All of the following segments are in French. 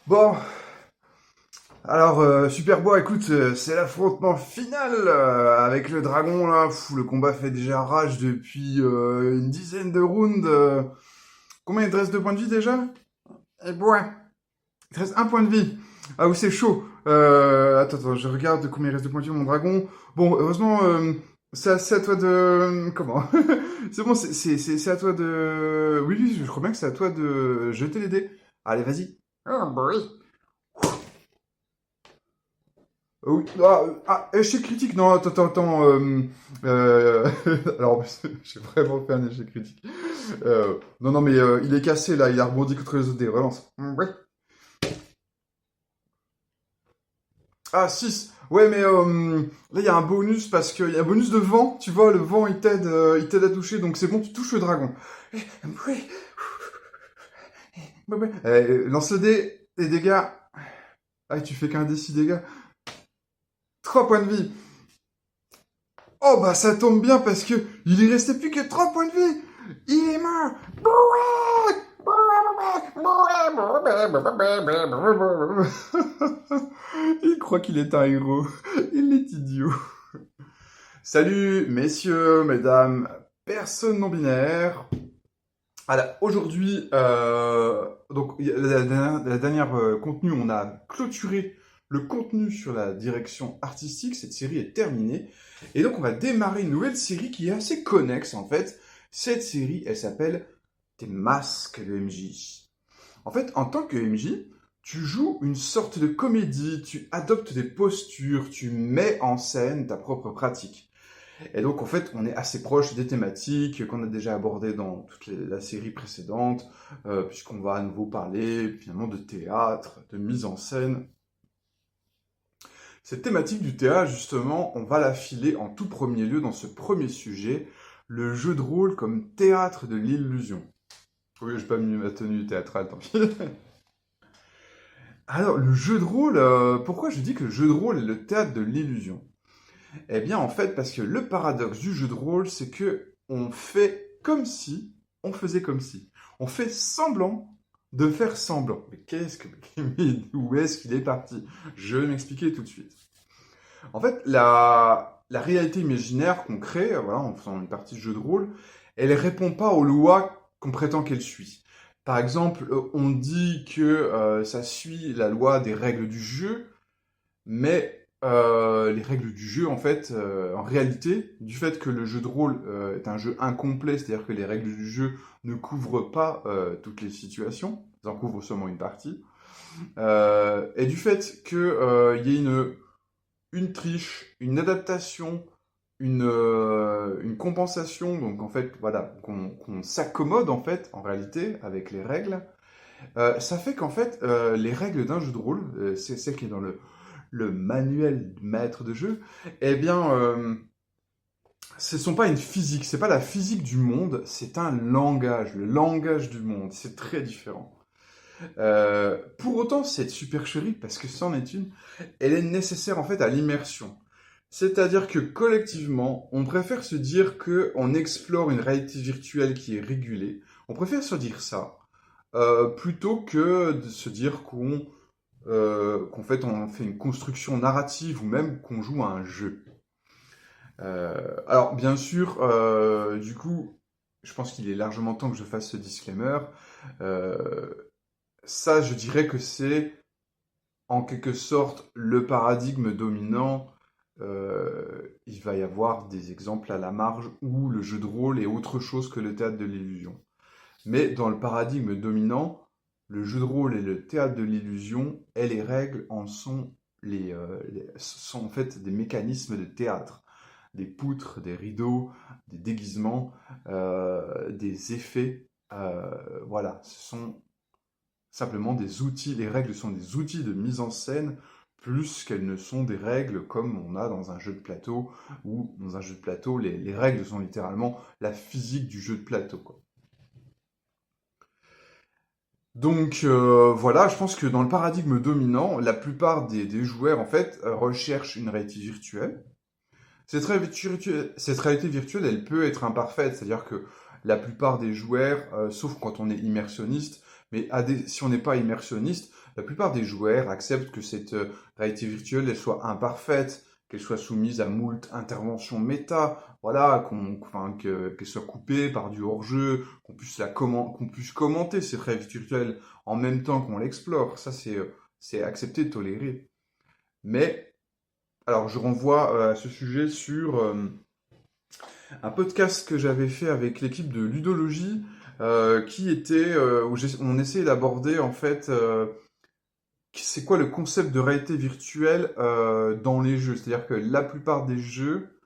Bon, alors Superbois, écoute, c'est l'affrontement final avec le dragon là. Le combat fait déjà rage depuis une dizaine de rounds. Combien il te reste de points de vie déjà? Eh bois, il te reste un point de vie. Ah oui, c'est chaud. Attends, je regarde combien il reste de points de vie mon dragon. Bon, heureusement, c'est à toi de... Comment? C'est bon, c'est à toi de... Oui, oui, je crois bien que c'est à toi de jeter les dés. Allez, vas-y. Oh boy. Oui, échec critique, non, attends, alors, j'ai vraiment fait un échec critique. Non, mais il est cassé, là, il a rebondi contre les autres dés, relance. Ouais. Ah, 6. Ouais, mais là, il y a un bonus, parce qu'il y a un bonus de vent, tu vois, le vent, il t'aide à toucher, donc c'est bon, tu touches le dragon. Oui. Ouais. Lance le dé, les dégâts. Ah, tu fais qu'un dé 6 dégâts. 3 points de vie. Oh bah ça tombe bien parce que il lui restait plus que 3 points de vie. Il est mort. Il croit qu'il est un héros. Il est idiot. Salut messieurs, mesdames, personnes non binaires. Alors aujourd'hui, donc la dernière contenu, on a clôturé le contenu sur la direction artistique. Cette série est terminée. Et donc on va démarrer une nouvelle série qui est assez connexe en fait. Cette série, elle s'appelle Tes masques de MJ. En fait, en tant que MJ, tu joues une sorte de comédie, tu adoptes des postures, tu mets en scène ta propre pratique. Et donc, en fait, on est assez proche des thématiques qu'on a déjà abordées dans la série précédente, puisqu'on va à nouveau parler finalement de théâtre, de mise en scène. Cette thématique du théâtre, justement, on va la filer en tout premier lieu dans ce premier sujet, le jeu de rôle comme théâtre de l'illusion. Oui, j'ai pas mis ma tenue théâtrale, tant pis. Alors, le jeu de rôle, pourquoi je dis que le jeu de rôle est le théâtre de l'illusion? Eh bien, en fait, parce que le paradoxe du jeu de rôle, c'est que on fait comme si on faisait comme si. On fait semblant de faire semblant. Mais mais où est-ce qu'il est parti? Je vais m'expliquer tout de suite. En fait, la réalité imaginaire qu'on crée, voilà, en faisant une partie de jeu de rôle, elle répond pas aux lois qu'on prétend qu'elle suit. Par exemple, on dit que ça suit la loi des règles du jeu, mais les règles du jeu, en fait, en réalité, du fait que le jeu de rôle est un jeu incomplet, c'est-à-dire que les règles du jeu ne couvrent pas toutes les situations, elles en couvrent seulement une partie, et du fait qu'il y ait une triche, une adaptation, une compensation, donc en fait, voilà, qu'on s'accommode en fait, en réalité, avec les règles, ça fait qu'en fait, les règles d'un jeu de rôle, c'est celle qui est dans le manuel du maître de jeu, eh bien, ce ne sont pas une physique, c'est pas la physique du monde, c'est un langage, le langage du monde, c'est très différent. Pour autant, cette supercherie, parce que c'en est une, elle est nécessaire en fait à l'immersion. C'est-à-dire que collectivement, on préfère se dire que on explore une réalité virtuelle qui est régulée. On préfère se dire ça plutôt que de se dire qu'en fait on fait une construction narrative ou même qu'on joue à un jeu. Alors bien sûr, du coup, je pense qu'il est largement temps que je fasse ce disclaimer. Euh, Ça, je dirais que c'est en quelque sorte le paradigme dominant. Il va y avoir des exemples à la marge où le jeu de rôle est autre chose que le théâtre de l'illusion. Mais dans le paradigme dominant, le jeu de rôle et le théâtre de l'illusion et les règles en sont sont en fait des mécanismes de théâtre, des poutres, des rideaux, des déguisements, des effets. Voilà, ce sont simplement des outils. Les règles sont des outils de mise en scène plus qu'elles ne sont des règles comme on a dans un jeu de plateau, où dans un jeu de plateau, les règles sont littéralement la physique du jeu de plateau, quoi. Donc voilà, je pense que dans le paradigme dominant, la plupart des joueurs en fait recherchent une réalité virtuelle. Cette réalité virtuelle, elle peut être imparfaite, c'est-à-dire que la plupart des joueurs, sauf quand on est immersionniste, Mais si on n'est pas immersionniste, la plupart des joueurs acceptent que cette réalité virtuelle, elle soit imparfaite, qu'elle soit soumise à moult interventions méta, voilà, qu'elle soit coupée par du hors-jeu, qu'on puisse commenter cette réalité virtuelle en même temps qu'on l'explore. Ça, c'est accepté, toléré. Mais, alors, je renvoie à ce sujet sur un podcast que j'avais fait avec l'équipe de Ludologie, qui était où on essayait d'aborder en fait c'est quoi le concept de réalité virtuelle dans les jeux. C'est-à-dire que la plupart des jeux,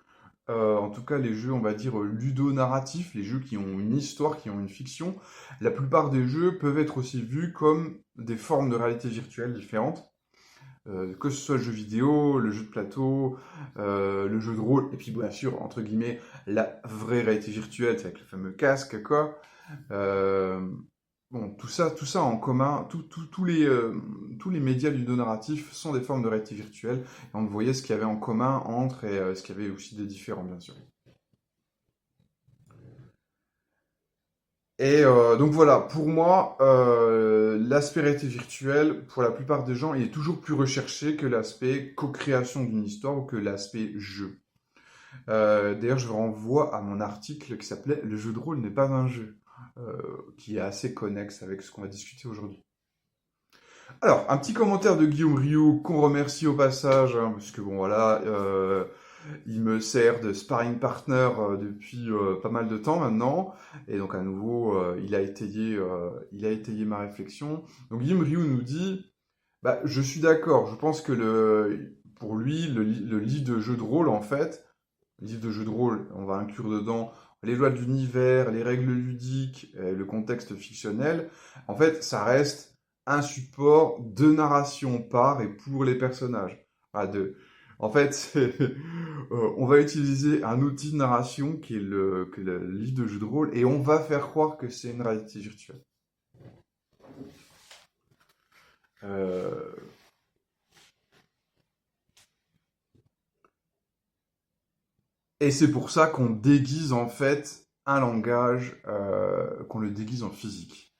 en tout cas les jeux on va dire ludonarratifs, les jeux qui ont une histoire, qui ont une fiction, la plupart des jeux peuvent être aussi vus comme des formes de réalité virtuelle différentes. Que ce soit le jeu vidéo, le jeu de plateau, le jeu de rôle, et puis bien sûr, entre guillemets, la vraie réalité virtuelle, c'est avec le fameux casque, quoi. Bon, tout ça en commun, tous les médias ludonarratifs sont des formes de réalité virtuelle, et on voyait ce qu'il y avait en commun entre, et ce qu'il y avait aussi des différents, bien sûr. Et donc voilà, pour moi, l'aspect réalité virtuelle, pour la plupart des gens, il est toujours plus recherché que l'aspect co-création d'une histoire ou que l'aspect jeu. D'ailleurs, je vous renvoie à mon article qui s'appelait «Le jeu de rôle n'est pas un jeu», qui est assez connexe avec ce qu'on va discuter aujourd'hui. Alors, un petit commentaire de Guillaume Rioux, qu'on remercie au passage, hein, parce que bon voilà, il me sert de sparring partner depuis pas mal de temps maintenant, et donc à nouveau, il a étayé ma réflexion. Donc Guillaume Rioux nous dit, bah, je suis d'accord, je pense que pour lui, le livre de jeu de rôle, en fait, le livre de jeu de rôle, on va inclure dedans les lois de l'univers, les règles ludiques, le contexte fictionnel. En fait, ça reste un support de narration par et pour les personnages. Voilà, en fait, on va utiliser un outil de narration qui est le livre de jeu de rôle et on va faire croire que c'est une réalité virtuelle. Et c'est pour ça qu'on déguise en fait un langage, qu'on le déguise en physique.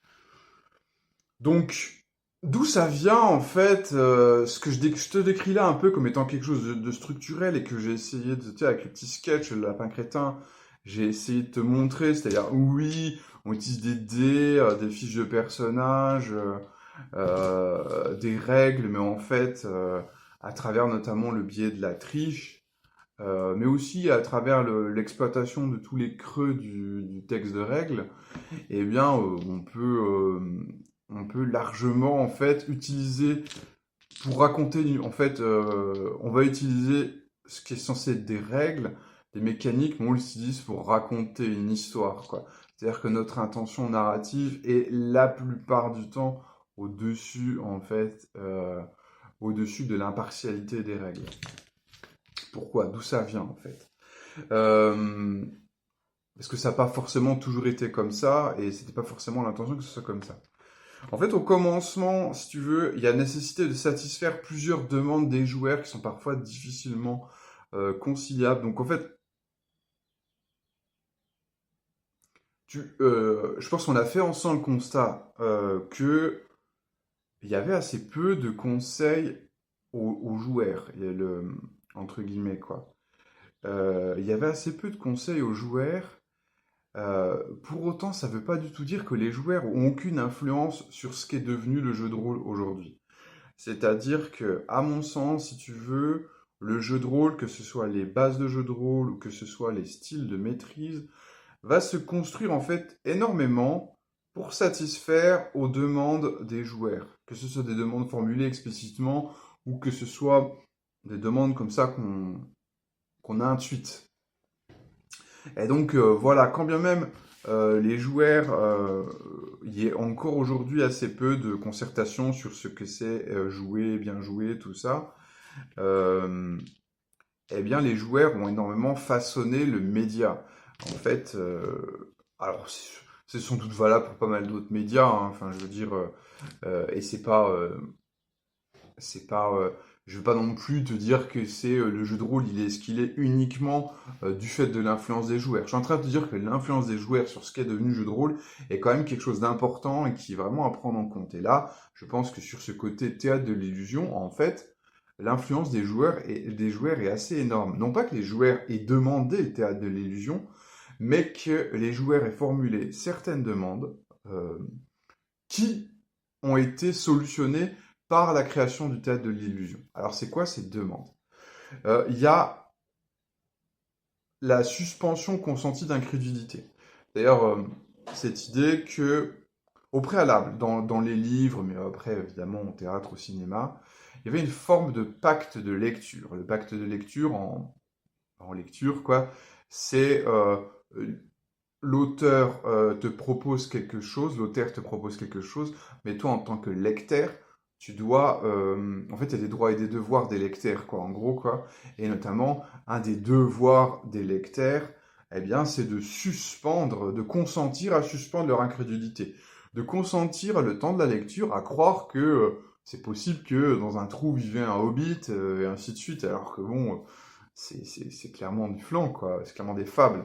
Donc, d'où ça vient en fait ce que je te décris là un peu comme étant quelque chose de structurel et que j'ai essayé de, tu sais, avec le petit sketch, le lapin crétin, j'ai essayé de te montrer, c'est-à-dire oui, on utilise des dés, des fiches de personnages, des règles, mais en fait, à travers notamment le biais de la triche, mais aussi à travers l'exploitation de tous les creux du texte de règles, eh bien, on peut largement en fait utiliser pour raconter. En fait, on va utiliser ce qui est censé être des règles, des mécaniques, mais on l'utilise pour raconter une histoire, quoi. C'est-à-dire que notre intention narrative est la plupart du temps au-dessus, en fait, au-dessus de l'impartialité des règles. Pourquoi? D'où ça vient, en fait? Parce que ça n'a pas forcément toujours été comme ça, et c'était pas forcément l'intention que ce soit comme ça. En fait, au commencement, si tu veux, il y a nécessité de satisfaire plusieurs demandes des joueurs qui sont parfois difficilement conciliables. Donc en fait, je pense qu'on a fait ensemble le constat que il y avait assez peu de conseils aux joueurs, entre guillemets, quoi. Il y avait assez peu de conseils aux joueurs. Pour autant, ça ne veut pas du tout dire que les joueurs ont aucune influence sur ce qu'est devenu le jeu de rôle aujourd'hui. C'est-à-dire que, à mon sens, si tu veux, le jeu de rôle, que ce soit les bases de jeu de rôle ou que ce soit les styles de maîtrise, va se construire en fait énormément pour satisfaire aux demandes des joueurs. Que ce soit des demandes formulées explicitement ou que ce soit des demandes comme ça qu'on intuite. Et donc voilà, quand bien même les joueurs, il y a encore aujourd'hui assez peu de concertation sur ce que c'est jouer, bien jouer, tout ça. Eh bien, les joueurs ont énormément façonné le média. En fait, alors c'est sans doute valable pour pas mal d'autres médias, hein, enfin, je veux dire, et c'est pas Je veux pas non plus te dire que c'est le jeu de rôle, il est ce qu'il est uniquement du fait de l'influence des joueurs. Je suis en train de te dire que l'influence des joueurs sur ce qu'est devenu le jeu de rôle est quand même quelque chose d'important et qui est vraiment à prendre en compte. Et là, je pense que sur ce côté théâtre de l'illusion, en fait, l'influence des joueurs est assez énorme. Non pas que les joueurs aient demandé le théâtre de l'illusion, mais que les joueurs aient formulé certaines demandes euh, qui ont été solutionnées par la création du théâtre de l'illusion. Alors c'est quoi ces demandes? Il y a la suspension consentie d'incrédulité. D'ailleurs, cette idée que, au préalable, dans les livres, mais après évidemment au théâtre, au cinéma, il y avait une forme de pacte de lecture. Le pacte de lecture en lecture, quoi, c'est l'auteur te propose quelque chose, l'auteur te propose quelque chose, mais toi en tant que lecteur, tu dois, en fait, il y a des droits et des devoirs des lecteurs, quoi, en gros, quoi, et notamment un des devoirs des lecteurs, eh bien, c'est de suspendre, de consentir à suspendre leur incrédulité, de consentir le temps de la lecture à croire que c'est possible que dans un trou vivait un hobbit et ainsi de suite, alors que bon. C'est clairement du flan, quoi. C'est clairement des fables.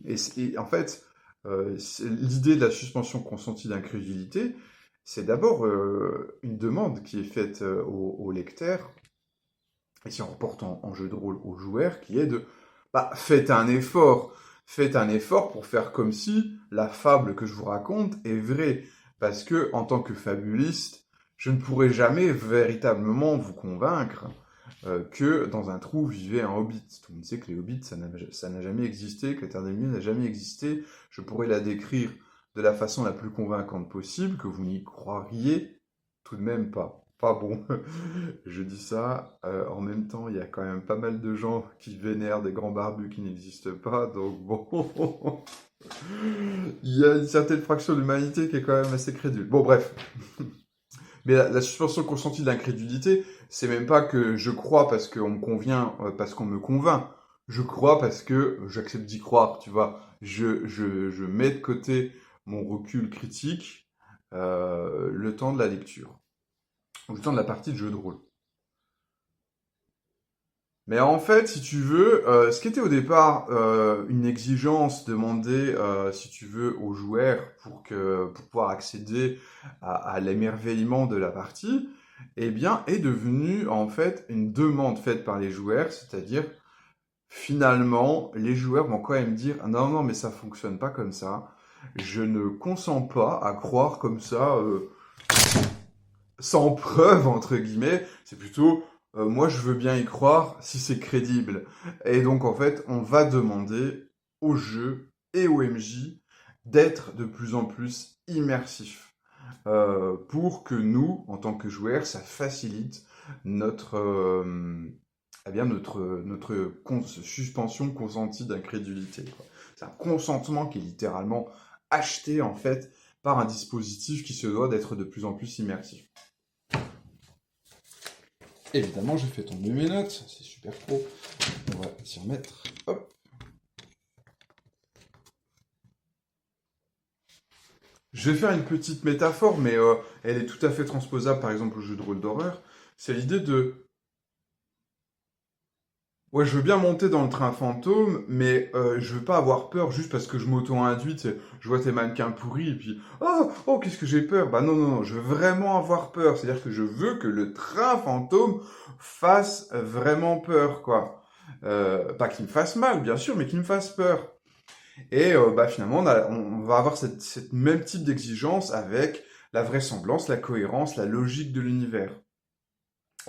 Et en fait, l'idée de la suspension consentie d'incrédulité, c'est d'abord une demande qui est faite au lecteur, et si on reporte en jeu de rôle aux joueurs, qui est de bah, faites un effort pour faire comme si la fable que je vous raconte est vraie. Parce que, en tant que fabuliste, je ne pourrai jamais véritablement vous convaincre que dans un trou vivait un hobbit. Tout le monde sait que les hobbits, ça n'a jamais existé, que la Terre des Milieux n'a jamais existé. Je pourrais la décrire de la façon la plus convaincante possible, que vous n'y croiriez tout de même pas. Pas bon. Je dis ça, en même temps, il y a quand même pas mal de gens qui vénèrent des grands barbus qui n'existent pas, donc bon, il y a une certaine fraction de l'humanité qui est quand même assez crédule. Bon, bref. Mais la suspension consentie d'incrédulité, c'est même pas que je crois parce qu'on me convient, parce qu'on me convainc. Je crois parce que j'accepte d'y croire, tu vois. Je mets de côté mon recul critique le temps de la lecture, ou le temps de la partie de jeu de rôle. Mais en fait, si tu veux, ce qui était au départ une exigence demandée, si tu veux, aux joueurs pour pouvoir accéder à l'émerveillement de la partie, eh bien, est devenu en fait une demande faite par les joueurs, c'est-à-dire finalement, les joueurs vont quand même dire ah non, non, mais ça fonctionne pas comme ça. Je ne consens pas à croire comme ça, sans preuve, entre guillemets. C'est plutôt moi, je veux bien y croire si c'est crédible. Et donc, en fait, on va demander au jeu et au MJ d'être de plus en plus immersifs pour que nous, en tant que joueurs, ça facilite notre, eh bien suspension consentie d'incrédulité, quoi. C'est un consentement qui est littéralement acheté, en fait, par un dispositif qui se doit d'être de plus en plus immersif. Évidemment, j'ai fait tomber mes notes, c'est super pro. On va s'y remettre. Hop. Je vais faire une petite métaphore, mais elle est tout à fait transposable, par exemple, au jeu de rôle d'horreur. C'est l'idée de... Ouais, je veux bien monter dans le train fantôme, mais je veux pas avoir peur juste parce que je m'auto-induis, je vois tes mannequins pourris, et puis oh, qu'est-ce que j'ai peur? Bah non, non, non, je veux vraiment avoir peur. C'est-à-dire que je veux que le train fantôme fasse vraiment peur, quoi. Pas qu'il me fasse mal, bien sûr, mais qu'il me fasse peur. Et bah finalement, on va avoir cette même type d'exigence avec la vraisemblance, la cohérence, la logique de l'univers.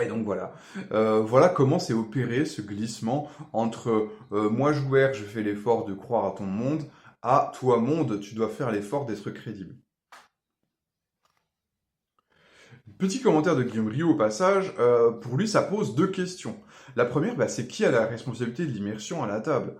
Et donc voilà, voilà comment s'est opéré ce glissement entre moi joueur, je fais l'effort de croire à ton monde, à toi monde, tu dois faire l'effort d'être crédible. Petit commentaire de Guillaume Rio au passage, pour lui ça pose deux questions. La première, bah, c'est qui a la responsabilité de l'immersion à la table?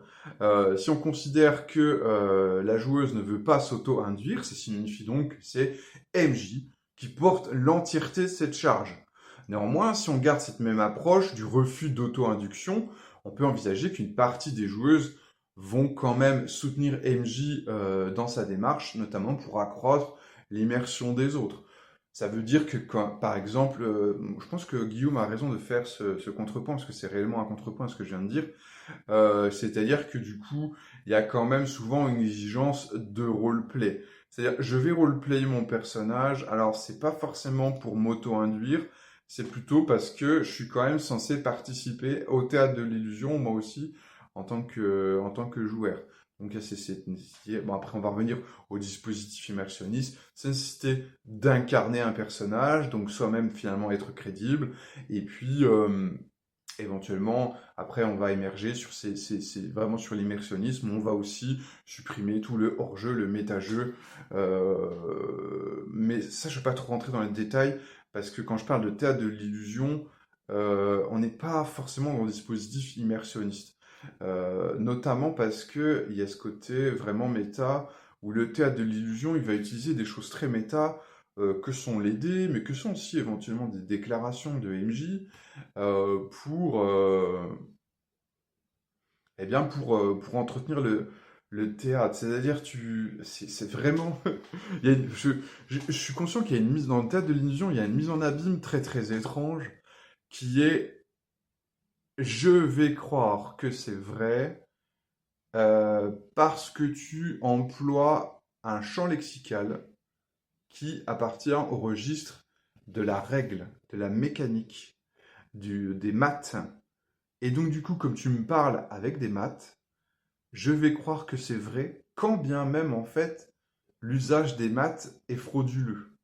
Si on considère que la joueuse ne veut pas s'auto-induire, ça signifie donc que c'est MJ qui porte l'entièreté de cette charge. Néanmoins, si on garde cette même approche du refus d'auto-induction, on peut envisager qu'une partie des joueuses vont quand même soutenir MJ dans sa démarche, notamment pour accroître l'immersion des autres. Ça veut dire que, par exemple, je pense que Guillaume a raison de faire ce contrepoint, parce que c'est réellement un contrepoint à ce que je viens de dire. C'est-à-dire que du coup, il y a quand même souvent une exigence de roleplay. C'est-à-dire, je vais roleplayer mon personnage, alors c'est pas forcément pour m'auto-induire, c'est plutôt parce que je suis quand même censé participer au théâtre de l'illusion, moi aussi, en tant que joueur. Donc il y a cette nécessité, bon après on va revenir au dispositif immersionniste, cette nécessité d'incarner un personnage, donc soi-même finalement être crédible, et puis éventuellement, après, on va émerger sur vraiment sur l'immersionnisme. On va aussi supprimer tout le hors-jeu, le méta-jeu. Mais ça, je ne vais pas trop rentrer dans les détails parce que quand je parle de théâtre de l'illusion, on n'est pas forcément dans le dispositif immersionniste. Notamment parce que il y a ce côté vraiment méta où le théâtre de l'illusion, il va utiliser des choses très méta que sont les dés, mais que sont aussi éventuellement des déclarations de MJ pour, eh bien pour entretenir le théâtre. C'est-à-dire, c'est vraiment, je suis conscient qu'il y a une mise dans le théâtre de l'illusion, il y a une mise en abîme très très étrange qui est, je vais croire que c'est vrai parce que tu emploies un champ lexical qui appartient au registre de la règle, de la mécanique, des maths. Et donc, du coup, comme tu me parles avec des maths, je vais croire que c'est vrai, quand bien même, en fait, l'usage des maths est frauduleux.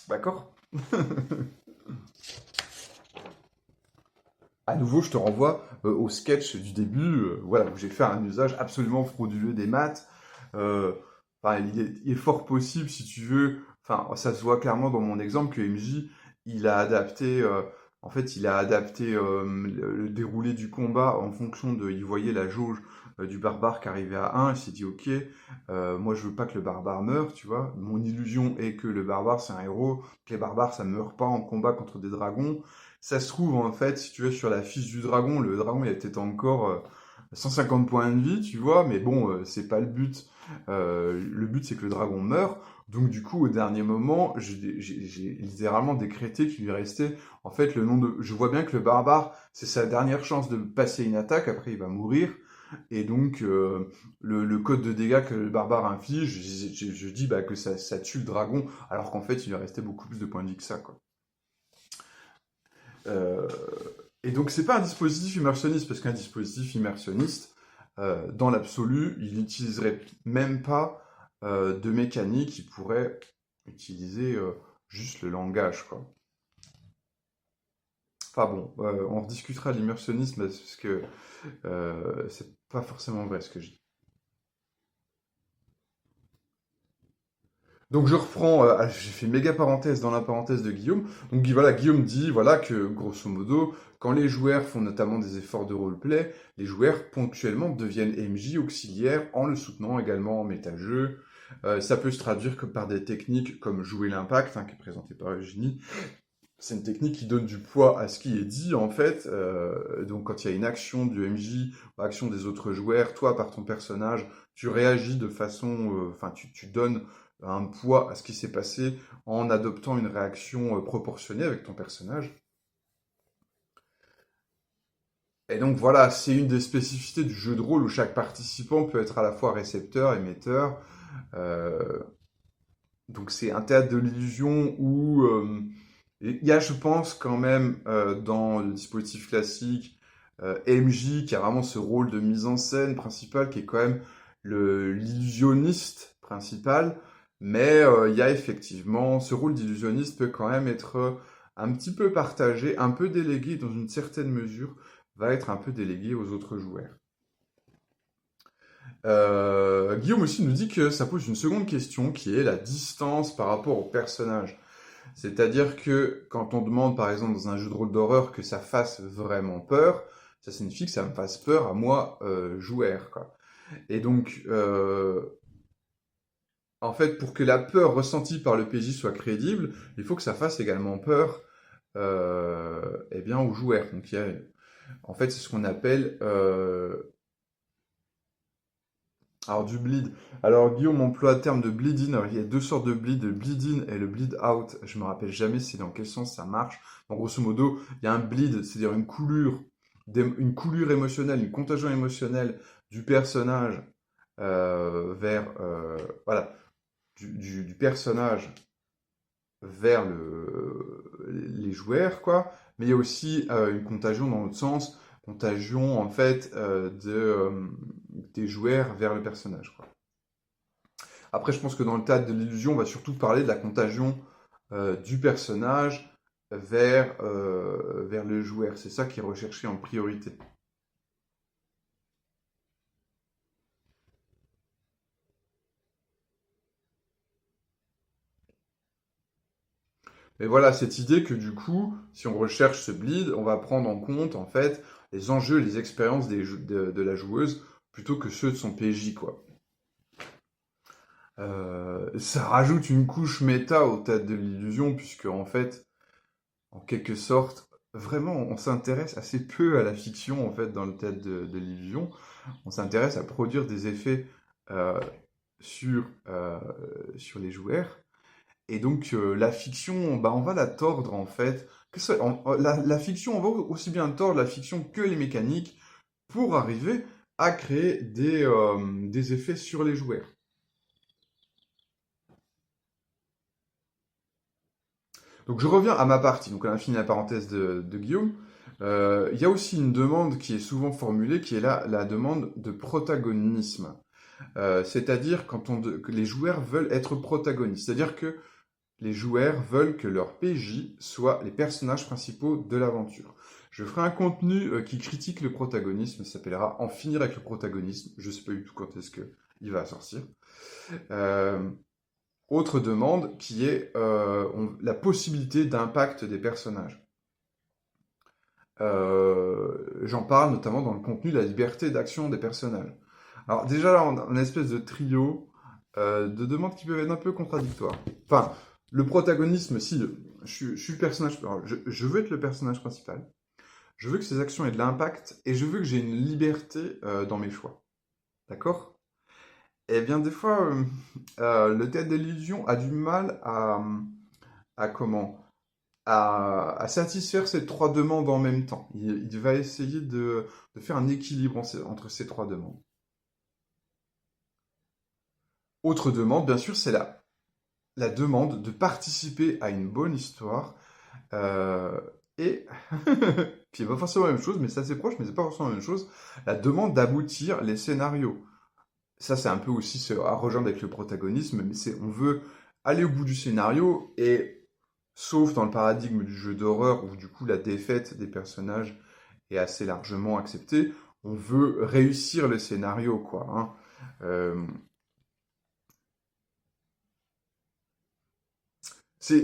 D'accord? À nouveau, je te renvoie au sketch du début, voilà, où j'ai fait un usage absolument frauduleux des maths. Euh, enfin, il est fort possible, si tu veux, enfin, ça se voit clairement dans mon exemple que MJ, il a adapté, en fait, il a adapté le déroulé du combat en fonction de, il voyait la jauge du barbare qui arrivait à 1, il s'est dit, ok, moi je veux pas que le barbare meure, tu vois, mon illusion est que le barbare c'est un héros, que les barbares ça meurt pas en combat contre des dragons. Ça se trouve, en fait, si tu veux, sur la fiche du dragon, le dragon, il a peut-être encore 150 points de vie, tu vois, mais bon, c'est pas le but. Le but, c'est que le dragon meure. Donc, du coup, au dernier moment, j'ai littéralement décrété qu'il lui restait, en fait, le nom de... Je vois bien que le barbare, c'est sa dernière chance de passer une attaque, après il va mourir. Et donc, le code de dégâts que le barbare inflige, je dis bah, que ça tue le dragon, alors qu'en fait, il lui restait beaucoup plus de points de vie que ça, quoi. Euh, et donc, c'est pas un dispositif immersionniste, parce qu'un dispositif immersionniste, dans l'absolu, il n'utiliserait même pas de mécanique, il pourrait utiliser juste le langage, quoi. Enfin bon, on rediscutera de l'immersionnisme parce que c'est pas forcément vrai ce que je dis. Donc je reprends, j'ai fait une méga parenthèse dans la parenthèse de Guillaume. Donc voilà, Guillaume dit voilà que grosso modo, quand les joueurs font notamment des efforts de roleplay, les joueurs ponctuellement deviennent MJ auxiliaires en le soutenant également en méta-jeu. Ça peut se traduire que par des techniques comme jouer l'impact, hein, qui est présenté par Eugénie. C'est une technique qui donne du poids à ce qui est dit en fait. Donc quand il y a une action du MJ, ou action des autres joueurs, toi par ton personnage, tu réagis de façon, enfin tu donnes un poids à ce qui s'est passé en adoptant une réaction proportionnée avec ton personnage. Et donc voilà, c'est une des spécificités du jeu de rôle où chaque participant peut être à la fois récepteur, émetteur. Euh, donc c'est un théâtre de l'illusion où il y a, je pense, quand même dans le dispositif classique, MJ qui a vraiment ce rôle de mise en scène principal qui est quand même l'illusionniste principal. Mais il y a effectivement, ce rôle d'illusionniste peut quand même être un petit peu partagé, un peu délégué dans une certaine mesure, va être un peu délégué aux autres joueurs. Guillaume aussi nous dit que ça pose une seconde question qui est la distance par rapport au personnage. C'est-à-dire que quand on demande par exemple dans un jeu de rôle d'horreur que ça fasse vraiment peur, ça signifie que ça me fasse peur à moi, joueur, quoi. Et donc, en fait, pour que la peur ressentie par le PJ soit crédible, il faut que ça fasse également peur eh bien, aux joueurs. Donc, en fait, c'est ce qu'on appelle Alors du bleed. Alors Guillaume emploie le terme de bleed in. Alors, il y a deux sortes de bleed, le bleed in et le bleed out. Je me rappelle jamais c'est dans quel sens ça marche. En grosso modo, il y a un bleed, c'est-à-dire une coulure émotionnelle, une contagion émotionnelle du personnage vers voilà du personnage vers les joueurs quoi. Mais il y a aussi une contagion dans l'autre sens, contagion en fait des joueurs vers le personnage quoi. Après, je pense que dans le théâtre de l'illusion, on va surtout parler de la contagion du personnage vers le joueur. C'est ça qui est recherché en priorité. Et voilà, cette idée que du coup, si on recherche ce bleed, on va prendre en compte en fait les enjeux, les expériences de la joueuse plutôt que ceux de son PJ, quoi. Ça rajoute une couche méta au théâtre de l'illusion, puisque en fait, en quelque sorte, vraiment, on s'intéresse assez peu à la fiction en fait dans le théâtre de l'illusion. On s'intéresse à produire des effets euh, sur, euh, sur les joueurs. Et donc la fiction, bah, on va la tordre en fait. La fiction, on va aussi bien tordre la fiction que les mécaniques pour arriver à créer des effets sur les joueurs. Donc je reviens à ma partie, donc on a fini la parenthèse de Guillaume. Il y a aussi une demande qui est souvent formulée, qui est la demande de protagonisme. C'est-à-dire que les joueurs veulent être protagonistes. C'est-à-dire que les joueurs veulent que leurs PJ soient les personnages principaux de l'aventure. Je ferai un contenu qui critique le protagonisme, ça s'appellera En finir avec le protagonisme. Je ne sais pas du tout quand est-ce qu'il va sortir. Euh, Autre demande qui est la possibilité d'impact des personnages. J'en parle notamment dans le contenu de la liberté d'action des personnages. Alors déjà là, on a une espèce de trio de demandes qui peuvent être un peu contradictoires. Enfin, le protagonisme, si je suis le personnage, alors, je veux être le personnage principal, je veux que ces actions aient de l'impact et je veux que j'ai une liberté dans mes choix. D'accord? Eh bien, des fois, le théâtre de l'illusion a du mal à comment? À satisfaire ces trois demandes en même temps. Il va essayer de faire un équilibre entre ces trois demandes. Autre demande, bien sûr, c'est la demande de participer à une bonne histoire. Euh, et, qui n'est pas forcément la même chose, mais c'est assez proche, mais c'est pas forcément la même chose, la demande d'aboutir les scénarios. Ça, c'est un peu aussi à rejoindre avec le protagonisme, mais on veut aller au bout du scénario, et sauf dans le paradigme du jeu d'horreur, où du coup la défaite des personnages est assez largement acceptée, on veut réussir le scénario, quoi. Hein. Euh,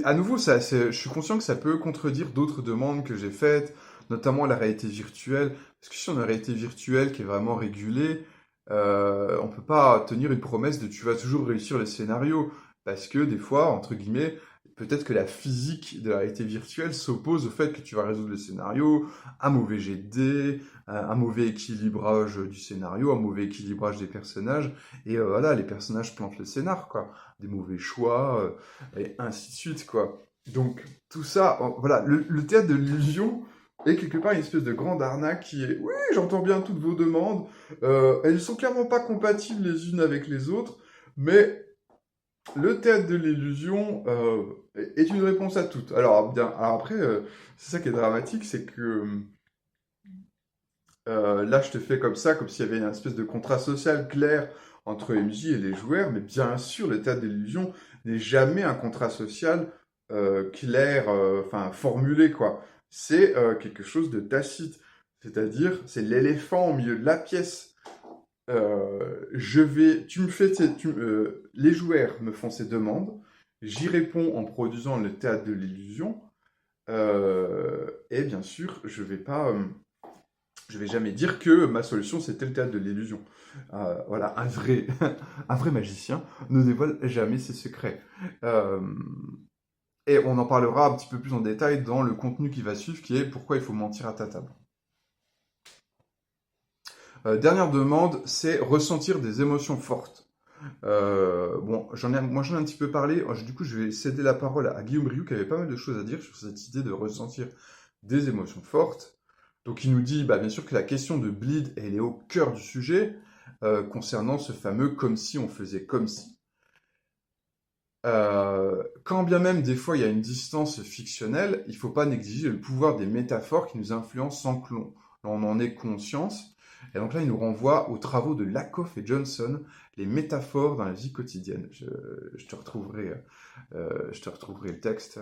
à nouveau, je suis conscient que ça peut contredire d'autres demandes que j'ai faites, notamment la réalité virtuelle. Parce que si on a une réalité virtuelle qui est vraiment régulée, on peut pas tenir une promesse de tu vas toujours réussir le scénario. Parce que des fois, entre guillemets, peut-être que la physique de la réalité virtuelle s'oppose au fait que tu vas résoudre le scénario, un mauvais jet de dés, un mauvais équilibrage du scénario, un mauvais équilibrage des personnages. Et voilà, les personnages plantent le scénar, quoi. Des mauvais choix. Et ainsi de suite, quoi. Donc, tout ça, voilà, le théâtre de l'illusion est quelque part une espèce de grande arnaque qui est, oui, j'entends bien toutes vos demandes, elles sont clairement pas compatibles les unes avec les autres, mais le théâtre de l'illusion est une réponse à toutes. Alors, bien, alors après, c'est ça qui est dramatique, c'est que là, je te fais comme ça, comme s'il y avait une espèce de contrat social clair entre MJ et les joueurs, mais bien sûr, le théâtre de l'illusion n'est jamais un contrat social clair, enfin formulé, quoi. C'est quelque chose de tacite, c'est-à-dire, c'est l'éléphant au milieu de la pièce. Les joueurs me font ces demandes, j'y réponds en produisant le théâtre de l'illusion, et bien sûr, je vais jamais dire que ma solution c'était le théâtre de l'illusion. Voilà, un vrai magicien ne dévoile jamais ses secrets. Euh, et on en parlera un petit peu plus en détail dans le contenu qui va suivre, qui est pourquoi il faut mentir à ta table. Dernière demande, c'est ressentir des émotions fortes. Bon, moi j'en ai un petit peu parlé. Du coup, je vais céder la parole à Guillaume Rioux qui avait pas mal de choses à dire sur cette idée de ressentir des émotions fortes. Donc, il nous dit, bien sûr que la question de bleed, elle est au cœur du sujet concernant ce fameux comme si on faisait comme si. Quand bien même des fois il y a une distance fictionnelle, il ne faut pas négliger le pouvoir des métaphores qui nous influencent sans que l'on en ait conscience. Et donc là, il nous renvoie aux travaux de Lakoff et Johnson, les métaphores dans la vie quotidienne. Je te retrouverai le texte.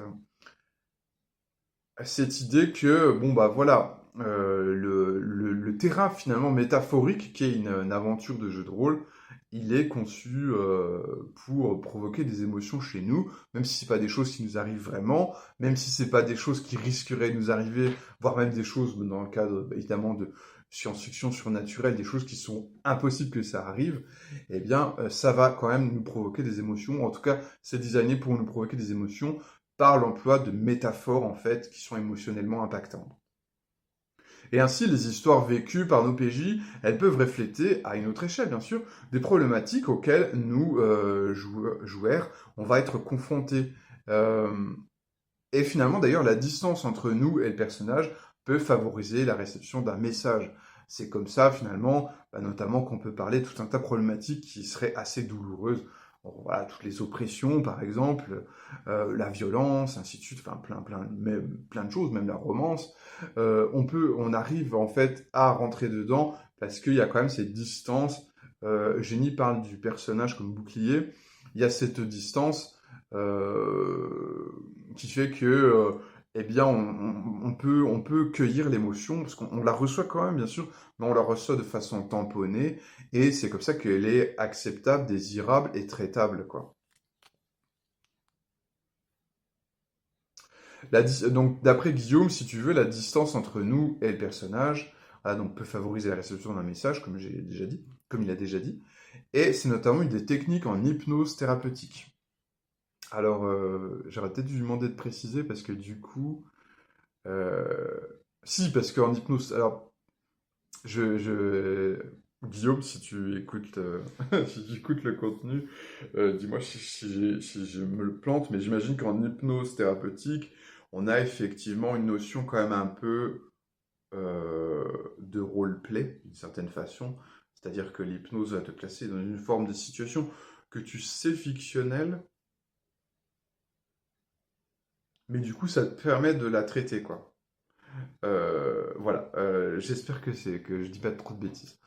Cette idée que, voilà, le terrain finalement métaphorique, qui est une aventure de jeu de rôle, il est conçu pour provoquer des émotions chez nous, même si c'est pas des choses qui nous arrivent vraiment, même si c'est pas des choses qui risqueraient de nous arriver, voire même des choses, dans le cadre évidemment de science-fiction surnaturelle, des choses qui sont impossibles que ça arrive, eh bien, ça va quand même nous provoquer des émotions. En tout cas, c'est designé pour nous provoquer des émotions par l'emploi de métaphores, en fait, qui sont émotionnellement impactantes. Et ainsi, les histoires vécues par nos PJ, elles peuvent refléter, à une autre échelle bien sûr, des problématiques auxquelles nous, joueurs, on va être confrontés. Euh, et finalement, d'ailleurs, la distance entre nous et le personnage peut favoriser la réception d'un message. C'est comme ça, finalement, notamment qu'on peut parler de tout un tas de problématiques qui seraient assez douloureuses. Bon, voilà, toutes les oppressions, par exemple, la violence, ainsi de suite, enfin plein de choses, même la romance. On arrive en fait à rentrer dedans parce qu'il y a quand même cette distance. Jenny parle du personnage comme bouclier. Il y a cette distance qui fait que eh bien on peut cueillir l'émotion parce qu'on la reçoit quand même bien sûr, mais on la reçoit de façon tamponnée et c'est comme ça qu'elle est acceptable, désirable et traitable quoi. Donc d'après Guillaume, si tu veux, la distance entre nous et le personnage donc peut favoriser la réception d'un message comme il a déjà dit, et c'est notamment une des techniques en hypnose thérapeutique. Alors, j'aurais peut-être dû lui demander de préciser parce que du coup, euh, si, parce qu'en hypnose, alors, Guillaume, si tu écoutes, si tu écoutes le contenu, dis-moi si je me le plante, mais j'imagine qu'en hypnose thérapeutique, on a effectivement une notion quand même un peu de roleplay, d'une certaine façon. C'est-à-dire que l'hypnose va te placer dans une forme de situation que tu sais fictionnelle, mais du coup, ça te permet de la traiter, quoi. Voilà, j'espère que je dis pas trop de bêtises.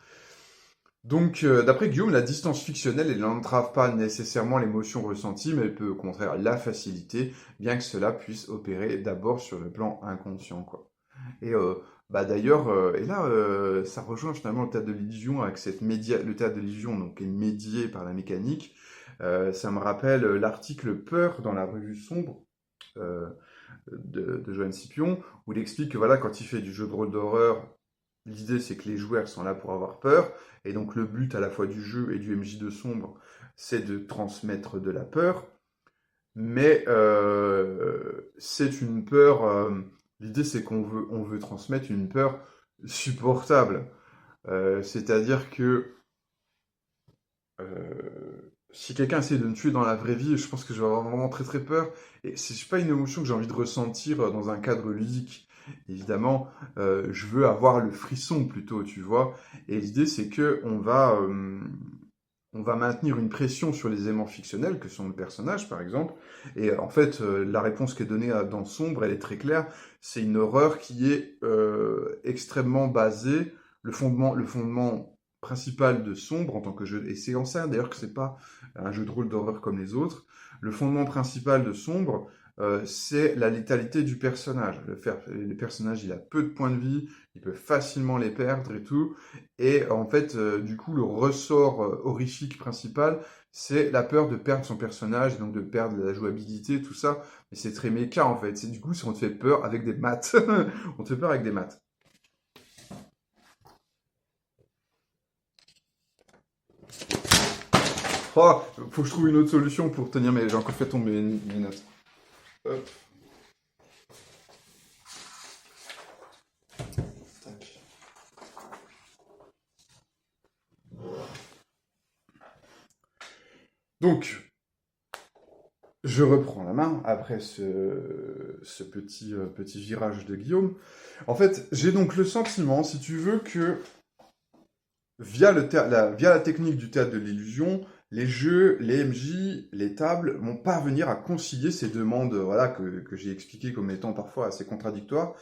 Donc, d'après Guillaume, la distance fictionnelle, elle n'entrave pas nécessairement l'émotion ressentie, mais elle peut au contraire la faciliter, bien que cela puisse opérer d'abord sur le plan inconscient, quoi. Et d'ailleurs, et là, ça rejoint finalement le théâtre de l'illusion avec le théâtre de l'illusion, donc qui est médié par la mécanique. Ça me rappelle l'article Peur dans la revue Sombre. euh, de Joanne Scipion, où il explique que voilà, quand il fait du jeu de rôle d'horreur, l'idée c'est que les joueurs sont là pour avoir peur, et donc le but à la fois du jeu et du MJ de Sombre, c'est de transmettre de la peur, mais c'est une peur, l'idée c'est on veut transmettre une peur supportable, c'est-à-dire que si quelqu'un essaie de me tuer dans la vraie vie, je pense que je vais avoir vraiment très très peur. Et c'est pas une émotion que j'ai envie de ressentir dans un cadre ludique. Évidemment, je veux avoir le frisson plutôt, tu vois. Et l'idée, c'est que on va maintenir une pression sur les éléments fictionnels que sont le personnage, par exemple. Et en fait, la réponse qui est donnée dans Sombre, elle est très claire. C'est une horreur qui est extrêmement basée. Le fondement principal de Sombre en tant que jeu, et c'est en ça d'ailleurs que c'est pas un jeu de rôle d'horreur comme les autres. Le fondement principal de Sombre, c'est la létalité du personnage. Le personnage, il a peu de points de vie, il peut facilement les perdre et tout. Et en fait, du coup, le ressort horrifique principal, c'est la peur de perdre son personnage, donc de perdre la jouabilité, tout ça. Mais c'est très méca en fait. C'est du coup, si on te fait peur avec des maths, on te fait peur avec des maths. Oh, faut que je trouve une autre solution pour tenir mes. J'ai encore fait tomber mes notes. Hop, tac. Donc, je reprends la main après ce petit virage de Guillaume. En fait, j'ai donc le sentiment, si tu veux, que via la technique du théâtre de l'illusion, les jeux, les MJ, les tables vont parvenir à concilier ces demandes voilà, que j'ai expliquées comme étant parfois assez contradictoires.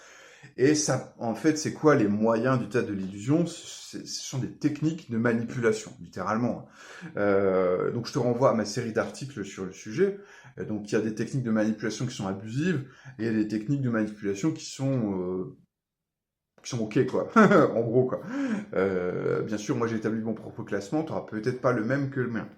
Et ça, en fait, c'est quoi les moyens du théâtre de l'illusion? Ce sont des techniques de manipulation, littéralement. Donc je te renvoie à ma série d'articles sur le sujet. Donc il y a des techniques de manipulation qui sont abusives, et il y a des techniques de manipulation qui sont ok, quoi. En gros, quoi. Bien sûr, moi j'ai établi mon propre classement, tu n'auras peut-être pas le même que le mien.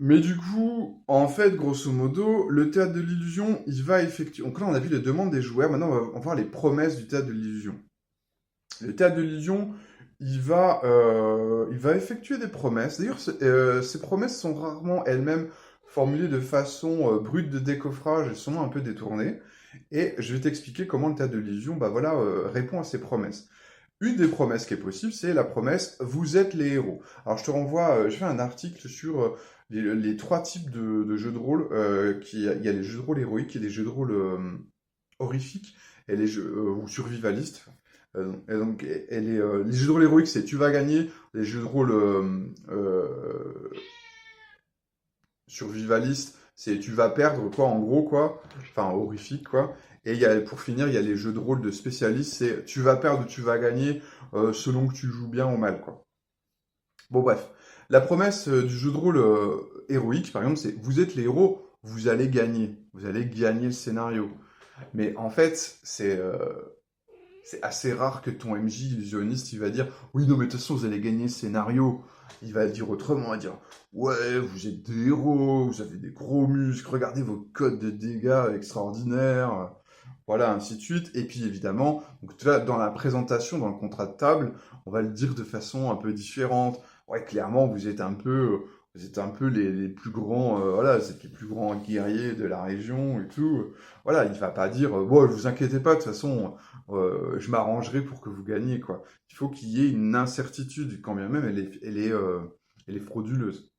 Mais du coup, en fait, grosso modo, le théâtre de l'illusion, il va effectuer... Donc là, on a vu les demandes des joueurs, maintenant on va voir les promesses du théâtre de l'illusion. Le théâtre de l'illusion, il va effectuer des promesses. D'ailleurs, ces promesses sont rarement elles-mêmes formulées de façon brute de décoffrage, elles sont un peu détournées. Et je vais t'expliquer comment le théâtre de l'illusion répond à ces promesses. Une des promesses qui est possible, c'est la promesse vous êtes les héros. Alors je te renvoie, je fais un article sur les trois types de jeux de rôle. Il y a les jeux de rôle héroïques et les jeux de rôle horrifiques et les jeux ou survivalistes. Les jeux de rôle héroïques, c'est tu vas gagner. Les jeux de rôle survivalistes, c'est tu vas perdre, quoi, en gros, quoi. Enfin, horrifique, quoi. Et pour finir, il y a les jeux de rôle de spécialistes, c'est tu vas perdre ou tu vas gagner selon que tu joues bien ou mal, quoi. Bon, bref. La promesse du jeu de rôle héroïque, par exemple, c'est vous êtes les héros, vous allez gagner. Vous allez gagner le scénario. Mais en fait, c'est assez rare que ton MJ illusionniste, il va dire oui, non, mais de toute façon, vous allez gagner le scénario. Il va le dire autrement, il va dire ouais, vous êtes des héros, vous avez des gros muscles, regardez vos codes de dégâts extraordinaires, voilà, ainsi de suite. Et puis évidemment, donc, tu vois, dans la présentation, dans le contrat de table, on va le dire de façon un peu différente. Ouais, clairement, vous êtes un peu les plus grands, voilà, vous êtes les plus grands guerriers de la région et tout. Voilà, il va pas dire, bon, vous inquiétez pas, de toute façon, je m'arrangerai pour que vous gagniez, quoi. Il faut qu'il y ait une incertitude, quand bien même elle est frauduleuse.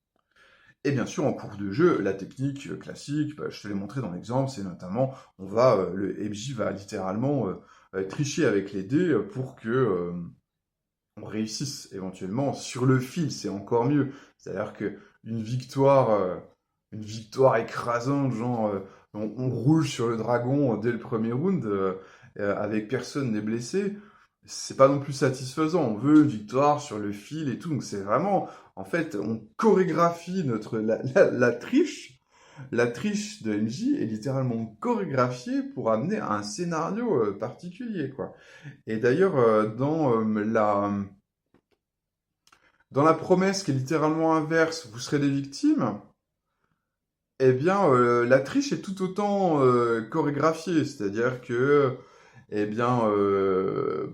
Et bien sûr, en cours de jeu, la technique classique, bah, je te l'ai montré dans l'exemple, c'est notamment, le MJ va littéralement tricher avec les dés pour que on réussisse éventuellement sur le fil, c'est encore mieux. C'est-à-dire que une victoire écrasante, genre on roule sur le dragon dès le premier round avec personne n'est blessé, c'est pas non plus satisfaisant. On veut une victoire sur le fil et tout. Donc c'est vraiment, en fait, on chorégraphie la triche. La triche de MJ est littéralement chorégraphiée pour amener à un scénario particulier, quoi. Et d'ailleurs, dans la promesse qui est littéralement inverse, vous serez des victimes, eh bien, la triche est tout autant chorégraphiée. C'est-à-dire que, eh bien,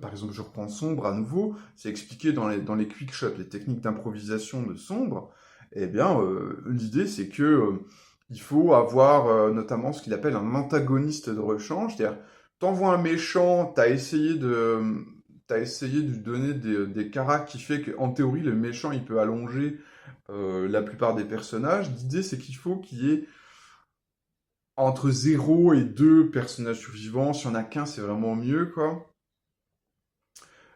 par exemple, je reprends Sombre à nouveau, c'est expliqué dans les quick shots, les techniques d'improvisation de Sombre. Eh bien, l'idée, c'est que il faut avoir notamment ce qu'il appelle un antagoniste de rechange, c'est-à-dire, t'envoies un méchant, t'as essayé de lui donner des caracs qui fait qu'en théorie, le méchant, il peut allonger la plupart des personnages. L'idée, c'est qu'il faut qu'il y ait entre 0 et 2 personnages survivants. Si on a qu'un, c'est vraiment mieux, quoi.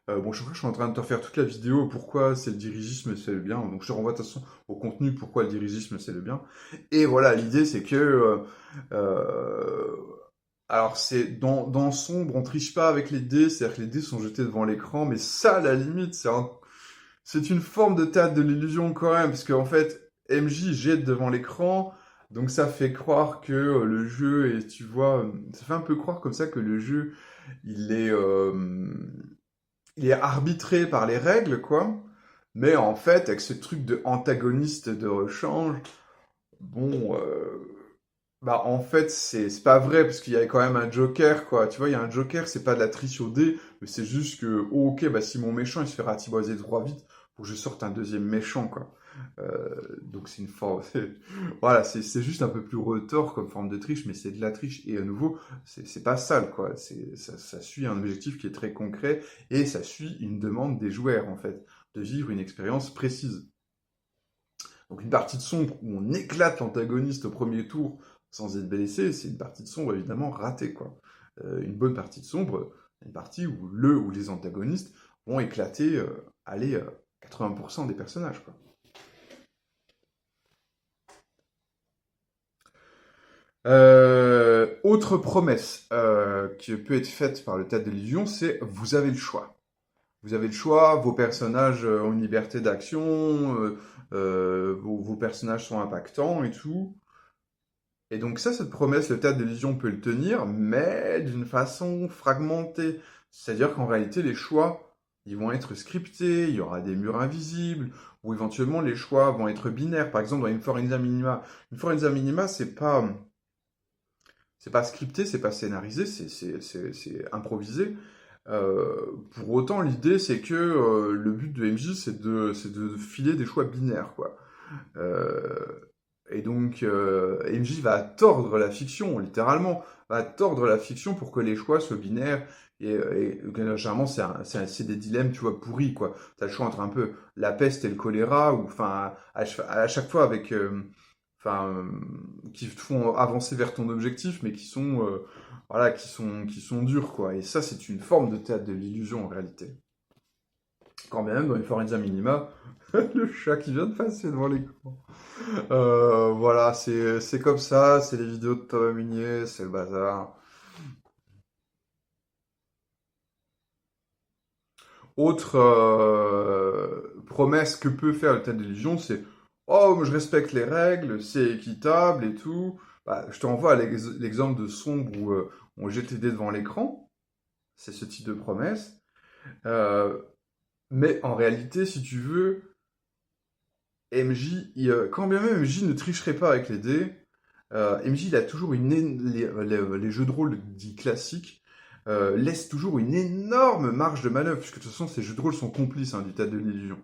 Bon, je crois que je suis en train de te refaire toute la vidéo pourquoi c'est le dirigisme, c'est le bien. Donc je te renvoie de toute façon au contenu pourquoi le dirigisme, c'est le bien. Et voilà, l'idée c'est que alors c'est dans Sombre, on triche pas avec les dés, c'est-à-dire que les dés sont jetés devant l'écran, mais ça, à la limite, c'est une forme de théâtre de l'illusion quand même, parce qu'en fait, MJ jette devant l'écran, donc ça fait croire que le jeu est, tu vois, ça fait un peu croire comme ça que le jeu, il est, euh, il est arbitré par les règles, quoi. Mais en fait, avec ce truc de antagoniste de rechange, bon, bah en fait c'est pas vrai parce qu'il y a quand même un joker, quoi. Tu vois, il y a un joker, c'est pas de la triche au dé, mais c'est juste que oh, ok, bah si mon méchant il se fait ratiboiser 3 vite, faut que je sorte un deuxième méchant, quoi. Donc c'est une forme, voilà, c'est juste un peu plus retors comme forme de triche, mais c'est de la triche et à nouveau c'est pas sale, quoi. Ça suit un objectif qui est très concret et ça suit une demande des joueurs, en fait. de vivre une expérience précise. Donc une partie de sombre où on éclate l'antagoniste au premier tour sans être blessé, c'est une partie de sombre évidemment ratée, quoi. Une bonne partie de sombre, une partie où le ou les antagonistes vont éclater, 80% des personnages, quoi. Autre promesse qui peut être faite par le théâtre de l'illusion, c'est vous avez le choix. Vous avez le choix, vos personnages ont une liberté d'action, vos personnages sont impactants et tout. Et donc ça, cette promesse, le théâtre de l'illusion peut le tenir, mais d'une façon fragmentée. C'est-à-dire qu'en réalité, les choix, ils vont être scriptés, il y aura des murs invisibles, ou éventuellement les choix vont être binaires. Par exemple, dans une forenza minima, c'est pas scripté, c'est pas scénarisé, c'est improvisé. Pour autant, l'idée, c'est que le but de MJ, c'est de filer des choix binaires, quoi. Euh, et donc, MJ va tordre la fiction, littéralement, va tordre la fiction pour que les choix soient binaires. Généralement, c'est des dilemmes, tu vois, pourris, quoi. T'as le choix entre un peu la peste et le choléra, ou enfin, à chaque fois avec, qui te font avancer vers ton objectif, mais qui sont, voilà, qui sont durs, quoi. Et ça, c'est une forme de théâtre de l'illusion, en réalité. Quand bien même, dans les Forenza Minima, le chat qui vient de passer devant l'écran. Voilà, c'est comme ça, c'est les vidéos de Thomas Munier, c'est le bazar. Autre promesse que peut faire le théâtre de l'illusion, c'est oh, moi, je respecte les règles, c'est équitable et tout. Bah, je te renvoie à l'exemple de Sombre où on jette les dés devant l'écran. C'est ce type de promesse. Euh, mais en réalité, si tu veux, quand bien même MJ ne tricherait pas avec les dés, MJ il a toujours les jeux de rôle dits classiques laissent toujours une énorme marge de manœuvre, puisque de toute façon ces jeux de rôle sont complices du théâtre de l'illusion.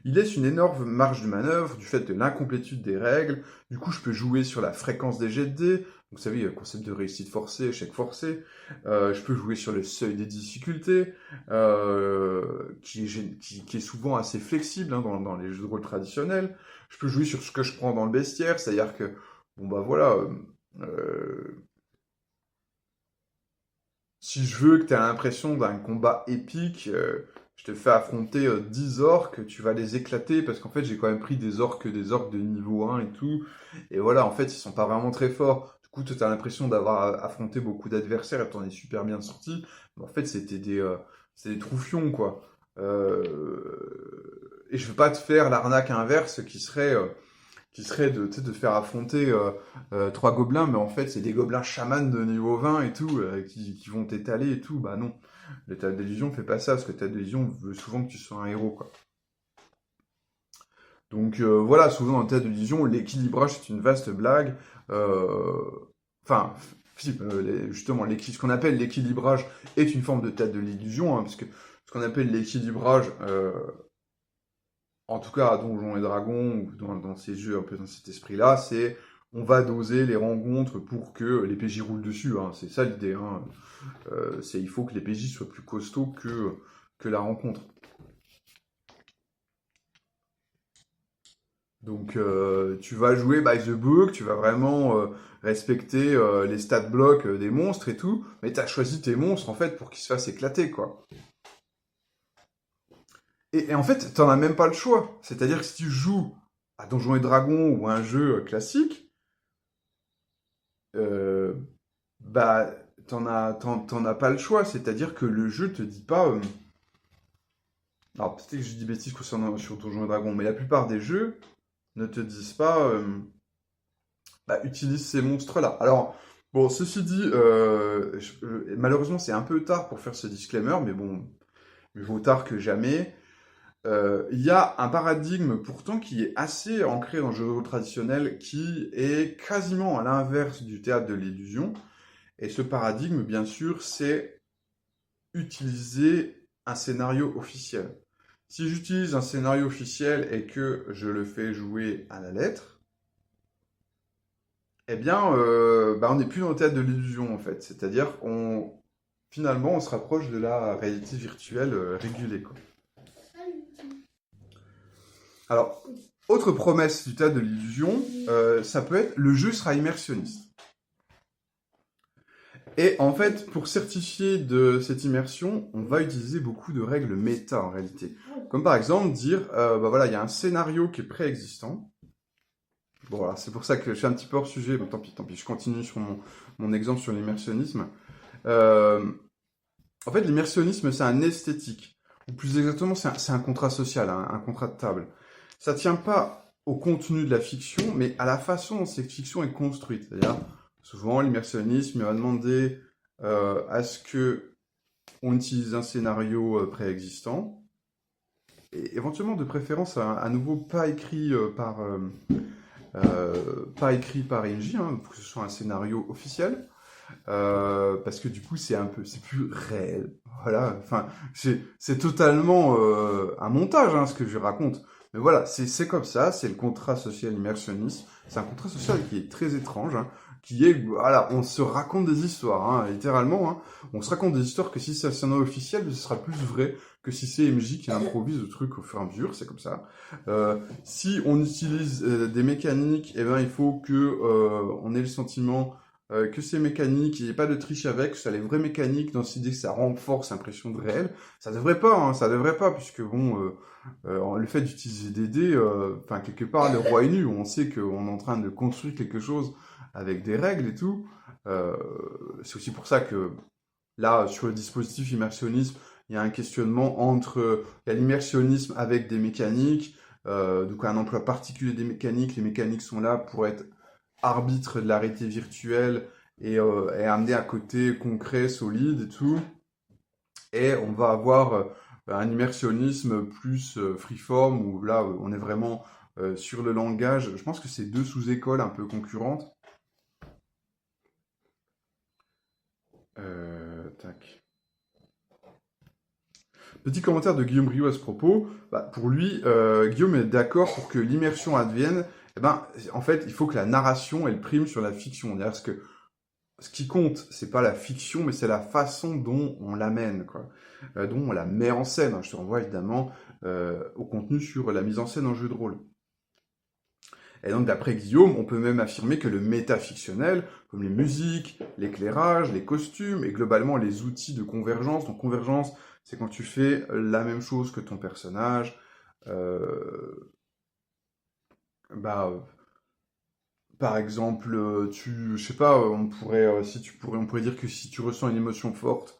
Il laisse une énorme marge de manœuvre du fait de l'incomplétude des règles. Du coup, je peux jouer sur la fréquence des jets de dés. Donc, vous savez, il y a le concept de réussite forcée, échec forcé. Je peux jouer sur le seuil des difficultés, qui est souvent assez flexible dans les jeux de rôle traditionnels. Je peux jouer sur ce que je prends dans le bestiaire, c'est-à-dire que, bon bah voilà, si je veux que tu aies l'impression d'un combat épique, je te fais affronter 10 orques, tu vas les éclater parce qu'en fait j'ai quand même pris des orques de niveau 1 et tout. Et voilà, en fait ils sont pas vraiment très forts. Du coup, tu as l'impression d'avoir affronté beaucoup d'adversaires et t'en es super bien sorti. Mais en fait, c'était des troufions, quoi. Et je veux pas te faire l'arnaque inverse qui serait de, tu sais, de faire affronter 3 gobelins, mais en fait, c'est des gobelins chamans de niveau 20 et tout, qui vont t'étaler et tout. Bah non, le théâtre d'illusion fait pas ça, parce que le théâtre d'illusion veut souvent que tu sois un héros, quoi. Donc voilà, souvent dans le théâtre d'illusion, l'équilibrage, c'est une vaste blague. Euh, Enfin, justement, ce qu'on appelle l'équilibrage est une forme de théâtre de l'illusion, parce que ce qu'on appelle l'équilibrage, en tout cas à Donjons et Dragons, ou dans ces jeux un peu dans cet esprit-là, c'est on va doser les rencontres pour que les PJ roulent dessus. C'est ça l'idée. Il faut que les PJ soient plus costauds que la rencontre. Donc tu vas jouer by the book, tu vas vraiment respecter les stat blocks des monstres et tout, mais tu as choisi tes monstres en fait pour qu'ils se fassent éclater, quoi. Et en fait, t'en as même pas le choix. C'est-à-dire que si tu joues à Donjons et Dragons ou à un jeu classique, euh, bah, t'en as pas le choix. C'est-à-dire que le jeu te dit pas. Alors, peut-être que je dis bêtises concernant sur Donjons et Dragons, mais la plupart des jeux ne te disent pas. Bah, utilise ces monstres-là. Alors, bon, ceci dit, malheureusement, c'est un peu tard pour faire ce disclaimer, mais bon, mieux vaut tard que jamais. Il y a un paradigme pourtant qui est assez ancré dans le jeu de rôle traditionnel, qui est quasiment à l'inverse du théâtre de l'illusion. Et ce paradigme, bien sûr, c'est utiliser un scénario officiel. Si j'utilise un scénario officiel et que je le fais jouer à la lettre, eh bien, bah, on n'est plus dans le théâtre de l'illusion, en fait. C'est-à-dire, finalement, on se rapproche de la réalité virtuelle régulée, quoi. Alors, autre promesse du théâtre de l'illusion, ça peut être le jeu sera immersionniste. Et en fait, pour certifier de cette immersion, on va utiliser beaucoup de règles méta en réalité. Comme par exemple dire, bah voilà, il y a un scénario qui est préexistant. Bon, voilà, c'est pour ça que je suis un petit peu hors sujet, mais tant pis, je continue sur mon exemple sur l'immersionnisme. En fait, l'immersionnisme, c'est un esthétique. Ou plus exactement, c'est un contrat social, un contrat de table. Ça tient pas au contenu de la fiction, mais à la façon dont cette fiction est construite. C'est-à-dire, souvent, l'immersionnisme va demander à ce que on utilise un scénario préexistant, et éventuellement de préférence à nouveau pas écrit par INJ, hein, pour que ce soit un scénario officiel. Parce que du coup c'est plus réel. Voilà, enfin c'est totalement un montage ce que je raconte. Mais voilà, c'est comme ça, c'est le contrat social immersionniste. C'est un contrat social qui est très étrange, qui est voilà, on se raconte des histoires, littéralement. On se raconte des histoires que si c'est un scénario officiel, ce sera plus vrai que si c'est MJ qui improvise le truc au fur et à mesure, c'est comme ça. Si on utilise des mécaniques, eh ben il faut que on ait le sentiment que ces mécaniques, il n'y ait pas de triche avec, que ce soit les vraies mécaniques, dans cette idée que ça renforce l'impression de réel. Ça devrait pas, puisque bon, le fait d'utiliser des dés, enfin quelque part le roi est nu, on sait qu'on est en train de construire quelque chose avec des règles et tout. C'est aussi pour ça que là, sur le dispositif immersionnisme, il y a un questionnement entre l'immersionnisme avec des mécaniques, donc un emploi particulier des mécaniques. Les mécaniques sont là pour être arbitre de la réalité virtuelle et amener un côté concret, solide et tout. Et on va avoir un immersionnisme plus freeform, où là, on est vraiment sur le langage. Je pense que c'est deux sous-écoles un peu concurrentes. Tac. Petit commentaire de Guillaume Rio à ce propos. Bah, pour lui, Guillaume est d'accord pour que l'immersion advienne. Eh ben, en fait, il faut que la narration, elle prime sur la fiction. C'est-à-dire que ce qui compte, c'est pas la fiction, mais c'est la façon dont on l'amène, quoi. Dont on la met en scène. Je te renvoie évidemment au contenu sur la mise en scène en jeu de rôle. Et donc, d'après Guillaume, on peut même affirmer que le métafictionnel, comme les musiques, l'éclairage, les costumes, et globalement les outils de convergence. Donc, convergence, c'est quand tu fais la même chose que ton personnage. Bah, par exemple, je sais pas, on pourrait dire que si tu ressens une émotion forte,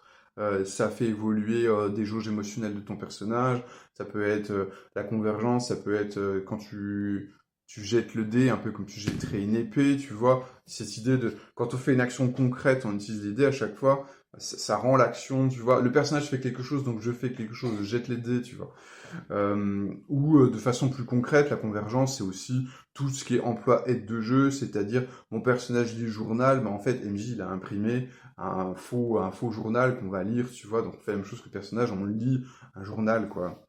ça fait évoluer des jauges émotionnelles de ton personnage. Ça peut être la convergence, ça peut être quand tu jettes le dé, un peu comme tu jetterais une épée, tu vois. Cette idée de, quand on fait une action concrète, on utilise les dés à chaque fois, ça rend l'action, tu vois. Le personnage fait quelque chose, donc je fais quelque chose, je jette les dés, tu vois. Ou de façon plus concrète, la convergence, c'est aussi tout ce qui est emploi aide de jeu, c'est-à-dire mon personnage lit le journal, mais en fait MJ il a imprimé un faux journal qu'on va lire, tu vois, donc on fait la même chose que le personnage, on lit un journal, quoi.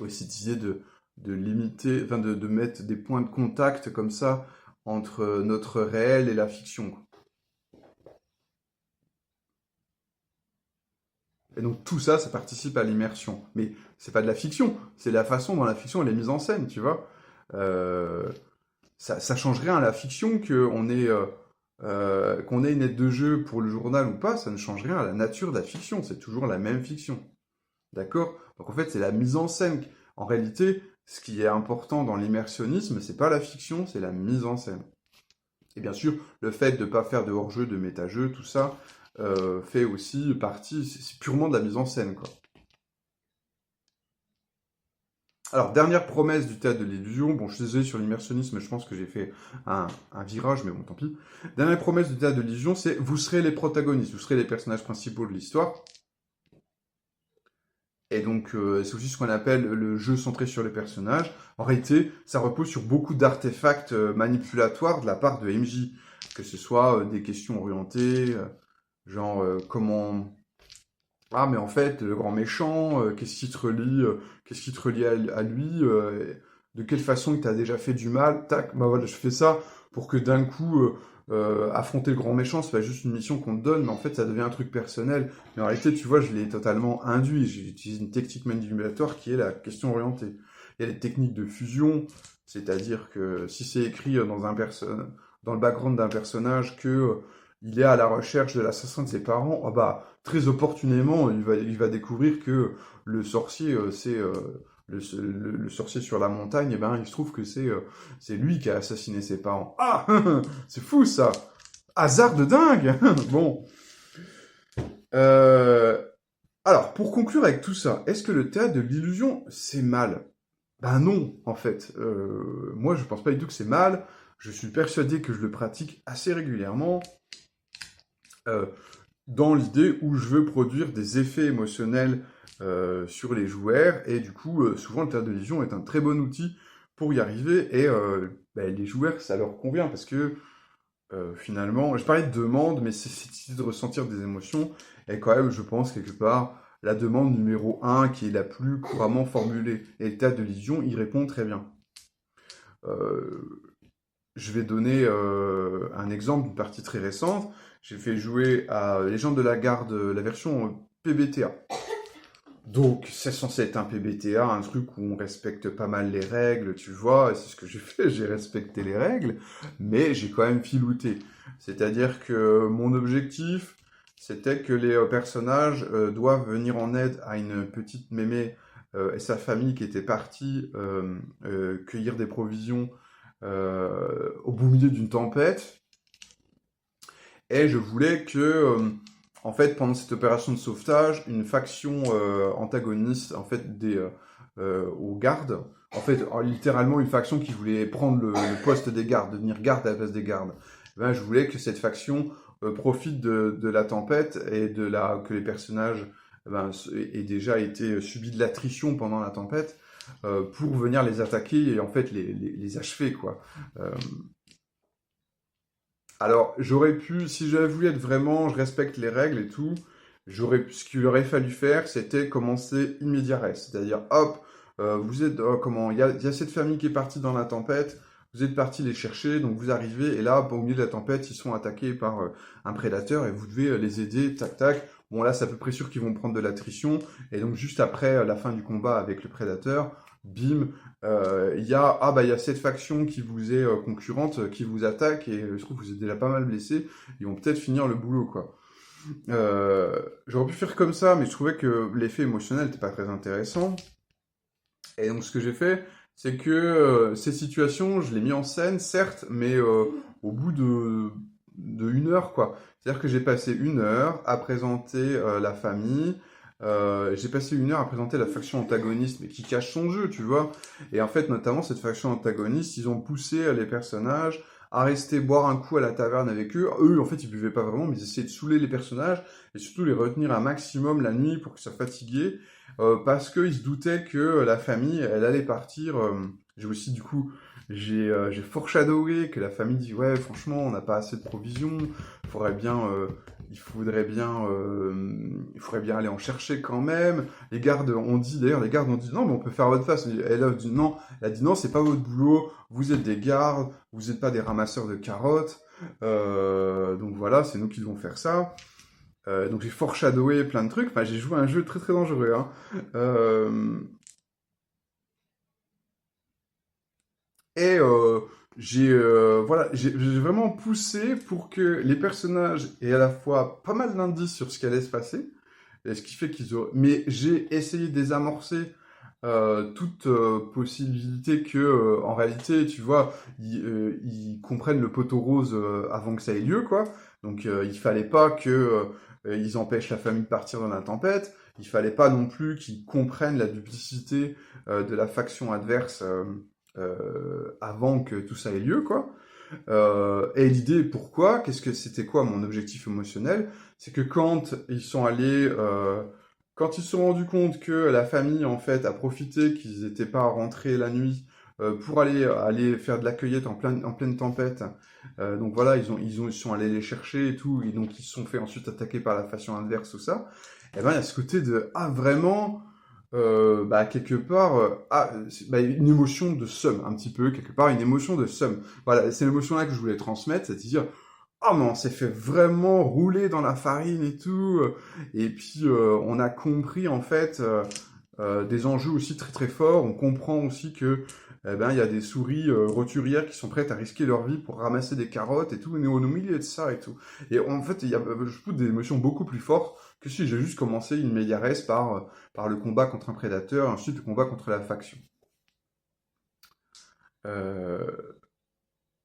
Aussi cette idée de limiter, enfin de mettre des points de contact comme ça entre notre réel et la fiction, quoi. Et donc tout ça, ça participe à l'immersion. Mais c'est pas de la fiction, c'est la façon dont la fiction elle est mise en scène, tu vois. Euh, ça change rien à la fiction qu'on ait une aide de jeu pour le journal ou pas, ça ne change rien à la nature de la fiction, c'est toujours la même fiction. D'accord? Donc en fait, c'est la mise en scène. En réalité, ce qui est important dans l'immersionnisme, c'est pas la fiction, c'est la mise en scène. Et bien sûr, le fait de ne pas faire de hors-jeu, de méta-jeu, tout ça, fait aussi partie, c'est purement de la mise en scène, quoi. Alors, dernière promesse du théâtre de l'illusion. Bon, je suis désolé sur l'immersionnisme, mais je pense que j'ai fait un virage, mais bon, tant pis. Dernière promesse du théâtre de l'illusion, c'est vous serez les protagonistes, vous serez les personnages principaux de l'histoire. Et donc, c'est aussi ce qu'on appelle le jeu centré sur les personnages. En réalité, ça repose sur beaucoup d'artefacts manipulatoires de la part de MJ. Que ce soit des questions orientées, genre comment... Ah, mais en fait, le grand méchant, qu'est-ce qui te relie à lui, de quelle façon il t'a déjà fait du mal, tac, bah voilà, je fais ça pour que d'un coup, affronter le grand méchant, c'est pas juste une mission qu'on te donne, mais en fait, ça devient un truc personnel. Mais en réalité, tu vois, je l'ai totalement induit, j'ai utilisé une technique manipulatoire qui est la question orientée. Il y a des techniques de fusion, c'est-à-dire que si c'est écrit dans le background d'un personnage que il est à la recherche de l'assassin de ses parents, ah bah, très opportunément, il va découvrir que le sorcier, le sorcier sur la montagne, eh ben, il se trouve que c'est lui qui a assassiné ses parents. Ah, c'est fou ça! Hasard de dingue! Bon. Alors, pour conclure avec tout ça, est-ce que le théâtre de l'illusion, c'est mal? Ben non, en fait. Moi, je pense pas du tout que c'est mal. Je suis persuadé que je le pratique assez régulièrement. Dans l'idée où je veux produire des effets émotionnels sur les joueurs, et du coup, souvent le théâtre de l'illusion est un très bon outil pour y arriver, et les joueurs, ça leur convient, parce que finalement, je parlais de demande, mais c'est cette idée de ressentir des émotions, et quand même, je pense, quelque part, la demande numéro 1, qui est la plus couramment formulée, et le théâtre de l'illusion y répond très bien. Je vais donner un exemple d'une partie très récente. J'ai fait jouer à Légende de la Garde, la version PBTA. Donc, c'est censé être un PBTA, un truc où on respecte pas mal les règles, tu vois, c'est ce que j'ai fait, j'ai respecté les règles, mais j'ai quand même filouté. C'est-à-dire que mon objectif, c'était que les personnages doivent venir en aide à une petite mémé et sa famille qui était partie cueillir des provisions au beau milieu d'une tempête. Et je voulais que, en fait, pendant cette opération de sauvetage, une faction antagoniste, en fait, aux gardes, en fait, littéralement une faction qui voulait prendre le poste des gardes, devenir garde à la place des gardes. Ben, je voulais que cette faction profite de la tempête et que les personnages aient déjà été subis de l'attrition pendant la tempête pour venir les attaquer et en fait les achever, quoi. Alors, j'aurais pu, si j'avais voulu être vraiment, je respecte les règles et tout, ce qu'il aurait fallu faire, c'était commencer immédiat res. C'est-à-dire, hop, vous êtes, il y a cette famille qui est partie dans la tempête, vous êtes parti les chercher, donc vous arrivez, et là, au milieu de la tempête, ils sont attaqués par un prédateur, et vous devez les aider, tac, tac. Bon, là, c'est à peu près sûr qu'ils vont prendre de l'attrition, et donc juste après la fin du combat avec le prédateur, bim, il y a cette faction qui vous est concurrente, qui vous attaque, et je trouve que vous êtes déjà pas mal blessé, ils vont peut-être finir le boulot, quoi. J'aurais pu faire comme ça, mais je trouvais que l'effet émotionnel n'était pas très intéressant. Et donc ce que j'ai fait, c'est que ces situations, je les mis en scène, certes, mais au bout de 1 heure, quoi. C'est-à-dire que j'ai passé 1 heure à présenter la famille, j'ai passé 1 heure à présenter la faction antagoniste, mais qui cache son jeu, tu vois. Et en fait, notamment, cette faction antagoniste, ils ont poussé les personnages à rester boire un coup à la taverne avec eux. Eux, en fait, ils buvaient pas vraiment, mais ils essayaient de saouler les personnages, et surtout les retenir un maximum la nuit pour qu'ils soient fatigués, parce qu'ils se doutaient que la famille, elle allait partir. J'ai aussi, du coup, j'ai foreshadowé que la famille dit, ouais, franchement, on n'a pas assez de provisions, il faudrait bien aller en chercher quand même. Les gardes ont dit, non, mais on peut faire votre face. Elle a dit non, c'est pas votre boulot, vous êtes des gardes, vous n'êtes pas des ramasseurs de carottes, donc voilà, c'est nous qui devons faire ça. Donc j'ai foreshadowé plein de trucs, enfin j'ai joué un jeu très très dangereux, hein. Et j'ai vraiment poussé pour que les personnages aient à la fois pas mal d'indices sur ce qui allait se passer, et ce qui fait mais j'ai essayé de désamorcer toute possibilité que, en réalité, tu vois, ils comprennent le poteau rose avant que ça ait lieu, quoi. Donc il fallait pas que ils empêchent la famille de partir dans la tempête. Il fallait pas non plus qu'ils comprennent la duplicité de la faction adverse avant que tout ça ait lieu, quoi. Et l'idée, pourquoi? C'était quoi mon objectif émotionnel? C'est que quand ils sont se sont rendus compte que la famille, en fait, a profité qu'ils n'étaient pas rentrés la nuit pour aller faire de la cueillette en pleine tempête. Donc voilà, ils sont allés les chercher et tout, et donc ils se sont fait ensuite attaquer par la faction adverse, tout ça. Et ben il y a ce côté de vraiment quelque part une émotion de somme, un petit peu quelque part une émotion de somme. Voilà, c'est l'émotion là que je voulais transmettre, c'est-à-dire oh mais on s'est fait vraiment rouler dans la farine et tout, et puis on a compris en fait des enjeux aussi très très forts. On comprend aussi que il y a des souris roturières qui sont prêtes à risquer leur vie pour ramasser des carottes et tout, on est au milieu de ça et tout. Et en fait, il y a, je trouve, des émotions beaucoup plus fortes que si j'ai juste commencé une media res par le combat contre un prédateur, et ensuite le combat contre la faction.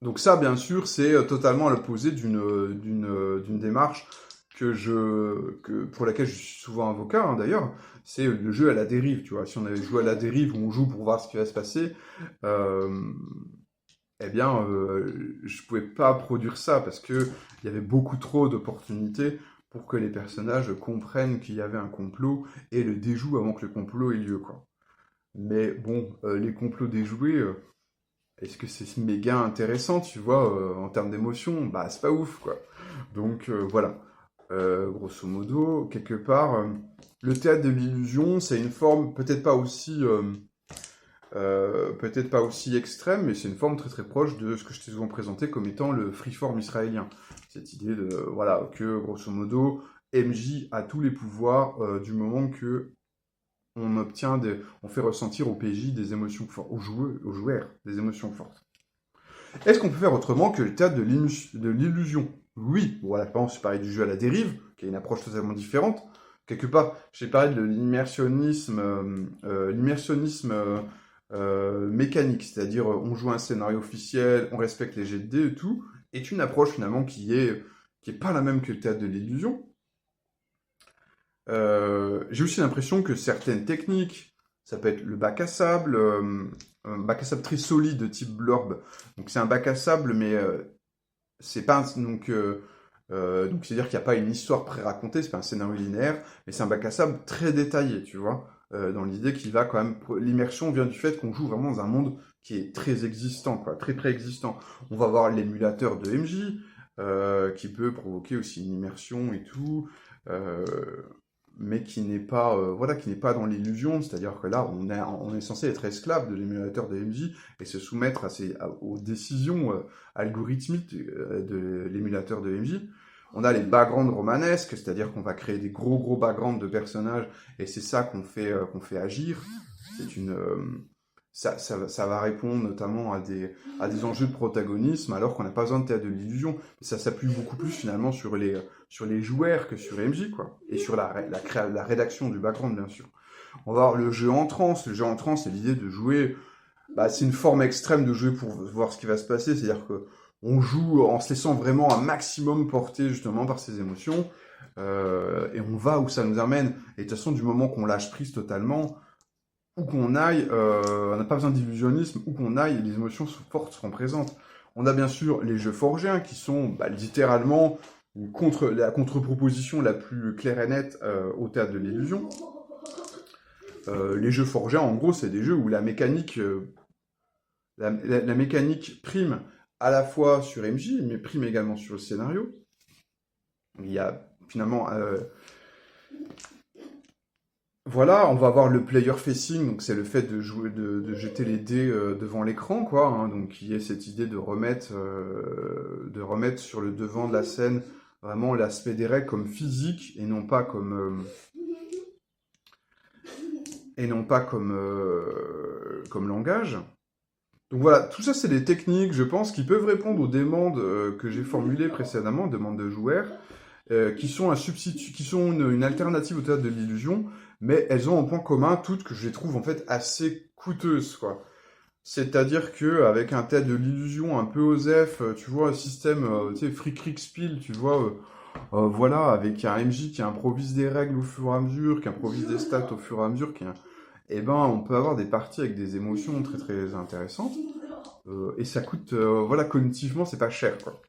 Donc ça, bien sûr, c'est totalement à l'opposé d'une démarche pour laquelle je suis souvent avocat, hein, d'ailleurs, c'est le jeu à la dérive, tu vois. Si on avait joué à la dérive, où on joue pour voir ce qui va se passer, je pouvais pas produire ça parce que il y avait beaucoup trop d'opportunités pour que les personnages comprennent qu'il y avait un complot et le déjouent avant que le complot ait lieu, quoi. Mais bon, les complots déjoués, est-ce que c'est méga intéressant, tu vois, en termes d'émotion? Bah, c'est pas ouf, quoi. Donc, voilà. Grosso modo, quelque part, le théâtre de l'illusion, c'est une forme peut-être pas aussi extrême, mais c'est une forme très très proche de ce que je t'ai souvent présenté comme étant le freeform israélien. Cette idée de, voilà, que grosso modo, MJ a tous les pouvoirs du moment que on fait ressentir au PJ des émotions fortes, aux joueurs des émotions fortes. Est-ce qu'on peut faire autrement que le théâtre de l'illusion? Oui, voilà, par exemple, c'est pareil du jeu à la dérive, qui a une approche totalement différente. Quelque part, j'ai parlé de l'immersionnisme mécanique, c'est-à-dire on joue un scénario officiel, on respecte les jets de dés et tout, est une approche finalement qui est pas la même que le théâtre de l'illusion. J'ai aussi l'impression que certaines techniques, ça peut être le bac à sable, un bac à sable très solide de type blurb. Donc c'est un bac à sable, mais c'est pas donc c'est-à-dire qu'il n'y a pas une histoire pré-racontée, c'est pas un scénario linéaire, mais c'est un bac à sable très détaillé, tu vois, dans l'idée qu'il va quand même l'immersion vient du fait qu'on joue vraiment dans un monde qui est très existant, quoi, très préexistant. On va avoir l'émulateur de MJ qui peut provoquer aussi une immersion et tout. Mais qui n'est pas qui n'est pas dans l'illusion, c'est-à-dire que là on est censé être esclave de l'émulateur de MJ et se soumettre aux décisions algorithmiques de l'émulateur de MJ. On a les backgrounds romanesques, c'est-à-dire qu'on va créer des gros backgrounds de personnages et c'est ça qu'on fait agir. C'est une ça va répondre notamment à des enjeux de protagonisme, alors qu'on n'a pas besoin de théâtre de l'illusion. Ça s'appuie beaucoup plus finalement sur les joueurs que sur MJ, quoi. Et sur la rédaction du background, bien sûr. On va avoir le jeu en transe. Le jeu en transe, c'est l'idée de jouer. Bah, c'est une forme extrême de jouer pour voir ce qui va se passer. C'est-à-dire que on joue en se laissant vraiment un maximum porter justement par ses émotions. Et on va où ça nous amène. Et de toute façon, du moment qu'on lâche prise totalement, où qu'on aille, on n'a pas besoin d'illusionnisme, où qu'on aille, les émotions fortes seront présentes. On a bien sûr les jeux forgiens qui sont littéralement la contre-proposition la plus claire et nette au théâtre de l'illusion. Les jeux forgiens, en gros, c'est des jeux où la mécanique prime à la fois sur MJ, mais prime également sur le scénario. Il y a finalement... Voilà, on va avoir le player facing, donc c'est le fait de jouer, de jeter les dés devant l'écran, quoi. Hein, donc qui est cette idée de remettre sur le devant de la scène vraiment l'aspect des règles comme physique et non pas comme langage. Donc voilà, tout ça c'est des techniques, je pense, qui peuvent répondre aux demandes que j'ai formulées précédemment, demandes de joueurs, qui sont un substitut, qui sont une alternative au théâtre de l'illusion, mais elles ont un point commun toutes que je les trouve en fait assez coûteuses, quoi. C'est-à-dire que avec un théâtre de l'illusion un peu OSEF, tu vois, un système, tu sais, Free Kriegspiel, tu vois, voilà, avec un MJ qui improvise des règles au fur et à mesure, qui improvise des stats au fur et à mesure, on peut avoir des parties avec des émotions très très intéressantes, et ça coûte, cognitivement, c'est pas cher, quoi.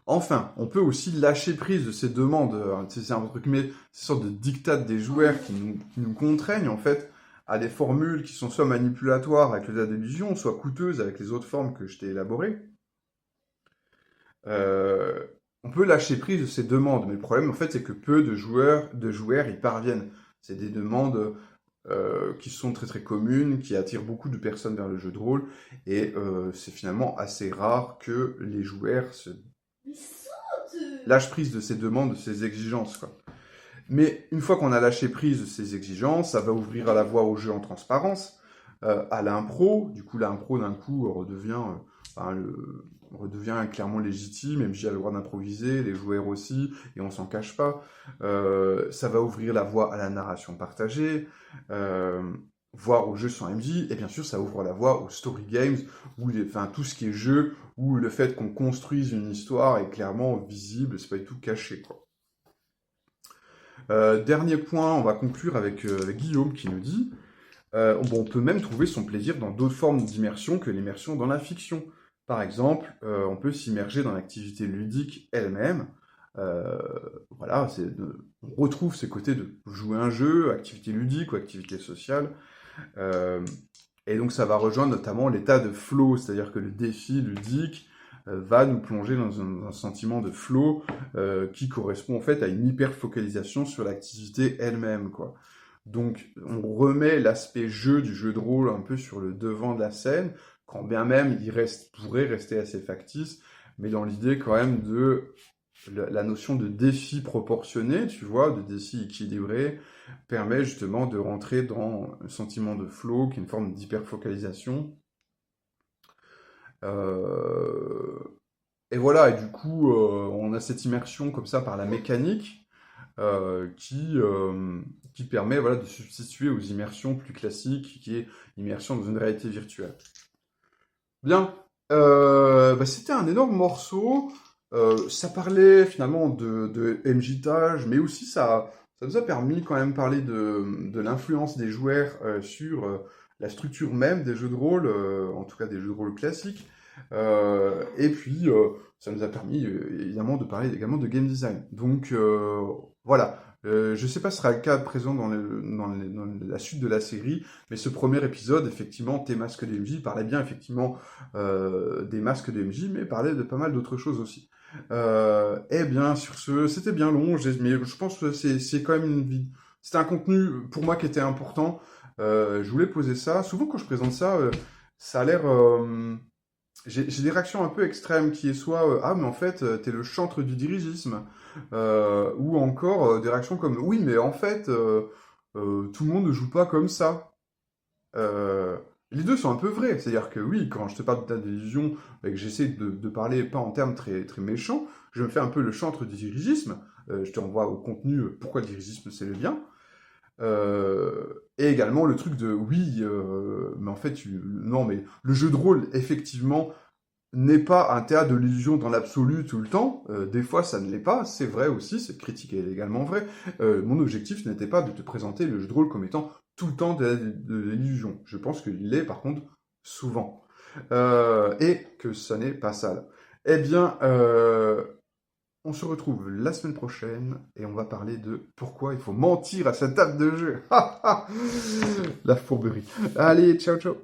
Enfin, on peut aussi lâcher prise de ces demandes, c'est un truc, mais ces sortes de diktats des joueurs qui nous contraignent, en fait, à des formules qui sont soit manipulatoires avec le théâtre de l'illusion, soit coûteuses avec les autres formes que je t'ai élaborées. On peut lâcher prise de ces demandes, mais le problème, en fait, c'est que peu de joueurs y parviennent. C'est des demandes qui sont très très communes, qui attirent beaucoup de personnes vers le jeu de rôle, et c'est finalement assez rare que les joueurs lâchent prise de ces demandes, de ces exigences, quoi. Mais une fois qu'on a lâché prise de ces exigences, ça va ouvrir à la voie au jeu en transparence, à l'impro. Du coup, l'impro, d'un coup, redevient clairement légitime. MJ a le droit d'improviser, les joueurs aussi, et on s'en cache pas. Ça va ouvrir la voie à la narration partagée, voire au jeu sans MJ, et bien sûr, ça ouvre la voie aux story games, tout ce qui est jeu, où le fait qu'on construise une histoire est clairement visible, c'est pas du tout caché, quoi. Dernier point, on va conclure avec Guillaume qui nous dit on peut même trouver son plaisir dans d'autres formes d'immersion que l'immersion dans la fiction. Par exemple, on peut s'immerger dans l'activité ludique elle-même. Voilà, on retrouve ces côtés de jouer un jeu, activité ludique ou activité sociale. Et donc ça va rejoindre notamment l'état de flow, c'est-à-dire que le défi ludique va nous plonger dans un sentiment de flow qui correspond en fait à une hyper-focalisation sur l'activité elle-même, quoi. Donc on remet l'aspect jeu du jeu de rôle un peu sur le devant de la scène, quand bien même pourrait rester assez factice, mais dans l'idée quand même de la notion de défi proportionné, tu vois, de défi équilibré, permet justement de rentrer dans un sentiment de flow, qui est une forme d'hyper-focalisation. Et voilà, et du coup, on a cette immersion comme ça par la mécanique, qui permet voilà, de substituer aux immersions plus classiques, qui est l'immersion dans une réalité virtuelle. Bien, c'était un énorme morceau. Ça parlait finalement de MJTage, mais aussi ça nous a permis quand même de parler de l'influence des joueurs sur la structure même des jeux de rôle, en tout cas des jeux de rôle classiques. Et puis, ça nous a permis évidemment de parler également de game design. Donc voilà. Je ne sais pas si ce sera le cas présent dans la suite de la série, mais ce premier épisode, effectivement, tes masques de MJ, parlait bien effectivement des masques de MJ, mais parlait de pas mal d'autres choses aussi. Eh bien, sur ce, c'était bien long, mais je pense que c'est quand même c'était un contenu pour moi qui était important. Je voulais poser ça. Souvent, quand je présente ça, ça a l'air. J'ai des réactions un peu extrêmes qui est soit ah mais en fait t'es le chantre du dirigisme ou encore des réactions comme oui mais en fait tout le monde ne joue pas comme ça. Les deux sont un peu vrais, c'est-à-dire que oui quand je te parle d'état d'illusion et que j'essaie de parler pas en termes très, très méchants, je me fais un peu le chantre du dirigisme, je te renvoie au contenu pourquoi le dirigisme c'est le bien. Et également le truc de oui, mais en fait, non, mais le jeu de rôle, effectivement, n'est pas un théâtre de l'illusion dans l'absolu tout le temps. Des fois, ça ne l'est pas, c'est vrai aussi, cette critique est également vraie. Mon objectif n'était pas de te présenter le jeu de rôle comme étant tout le temps de l'illusion. Je pense qu'il l'est, par contre, souvent. Et que ça n'est pas sale. Eh bien, on se retrouve la semaine prochaine et on va parler de pourquoi il faut mentir à sa table de jeu. La fourberie. Allez, ciao, ciao.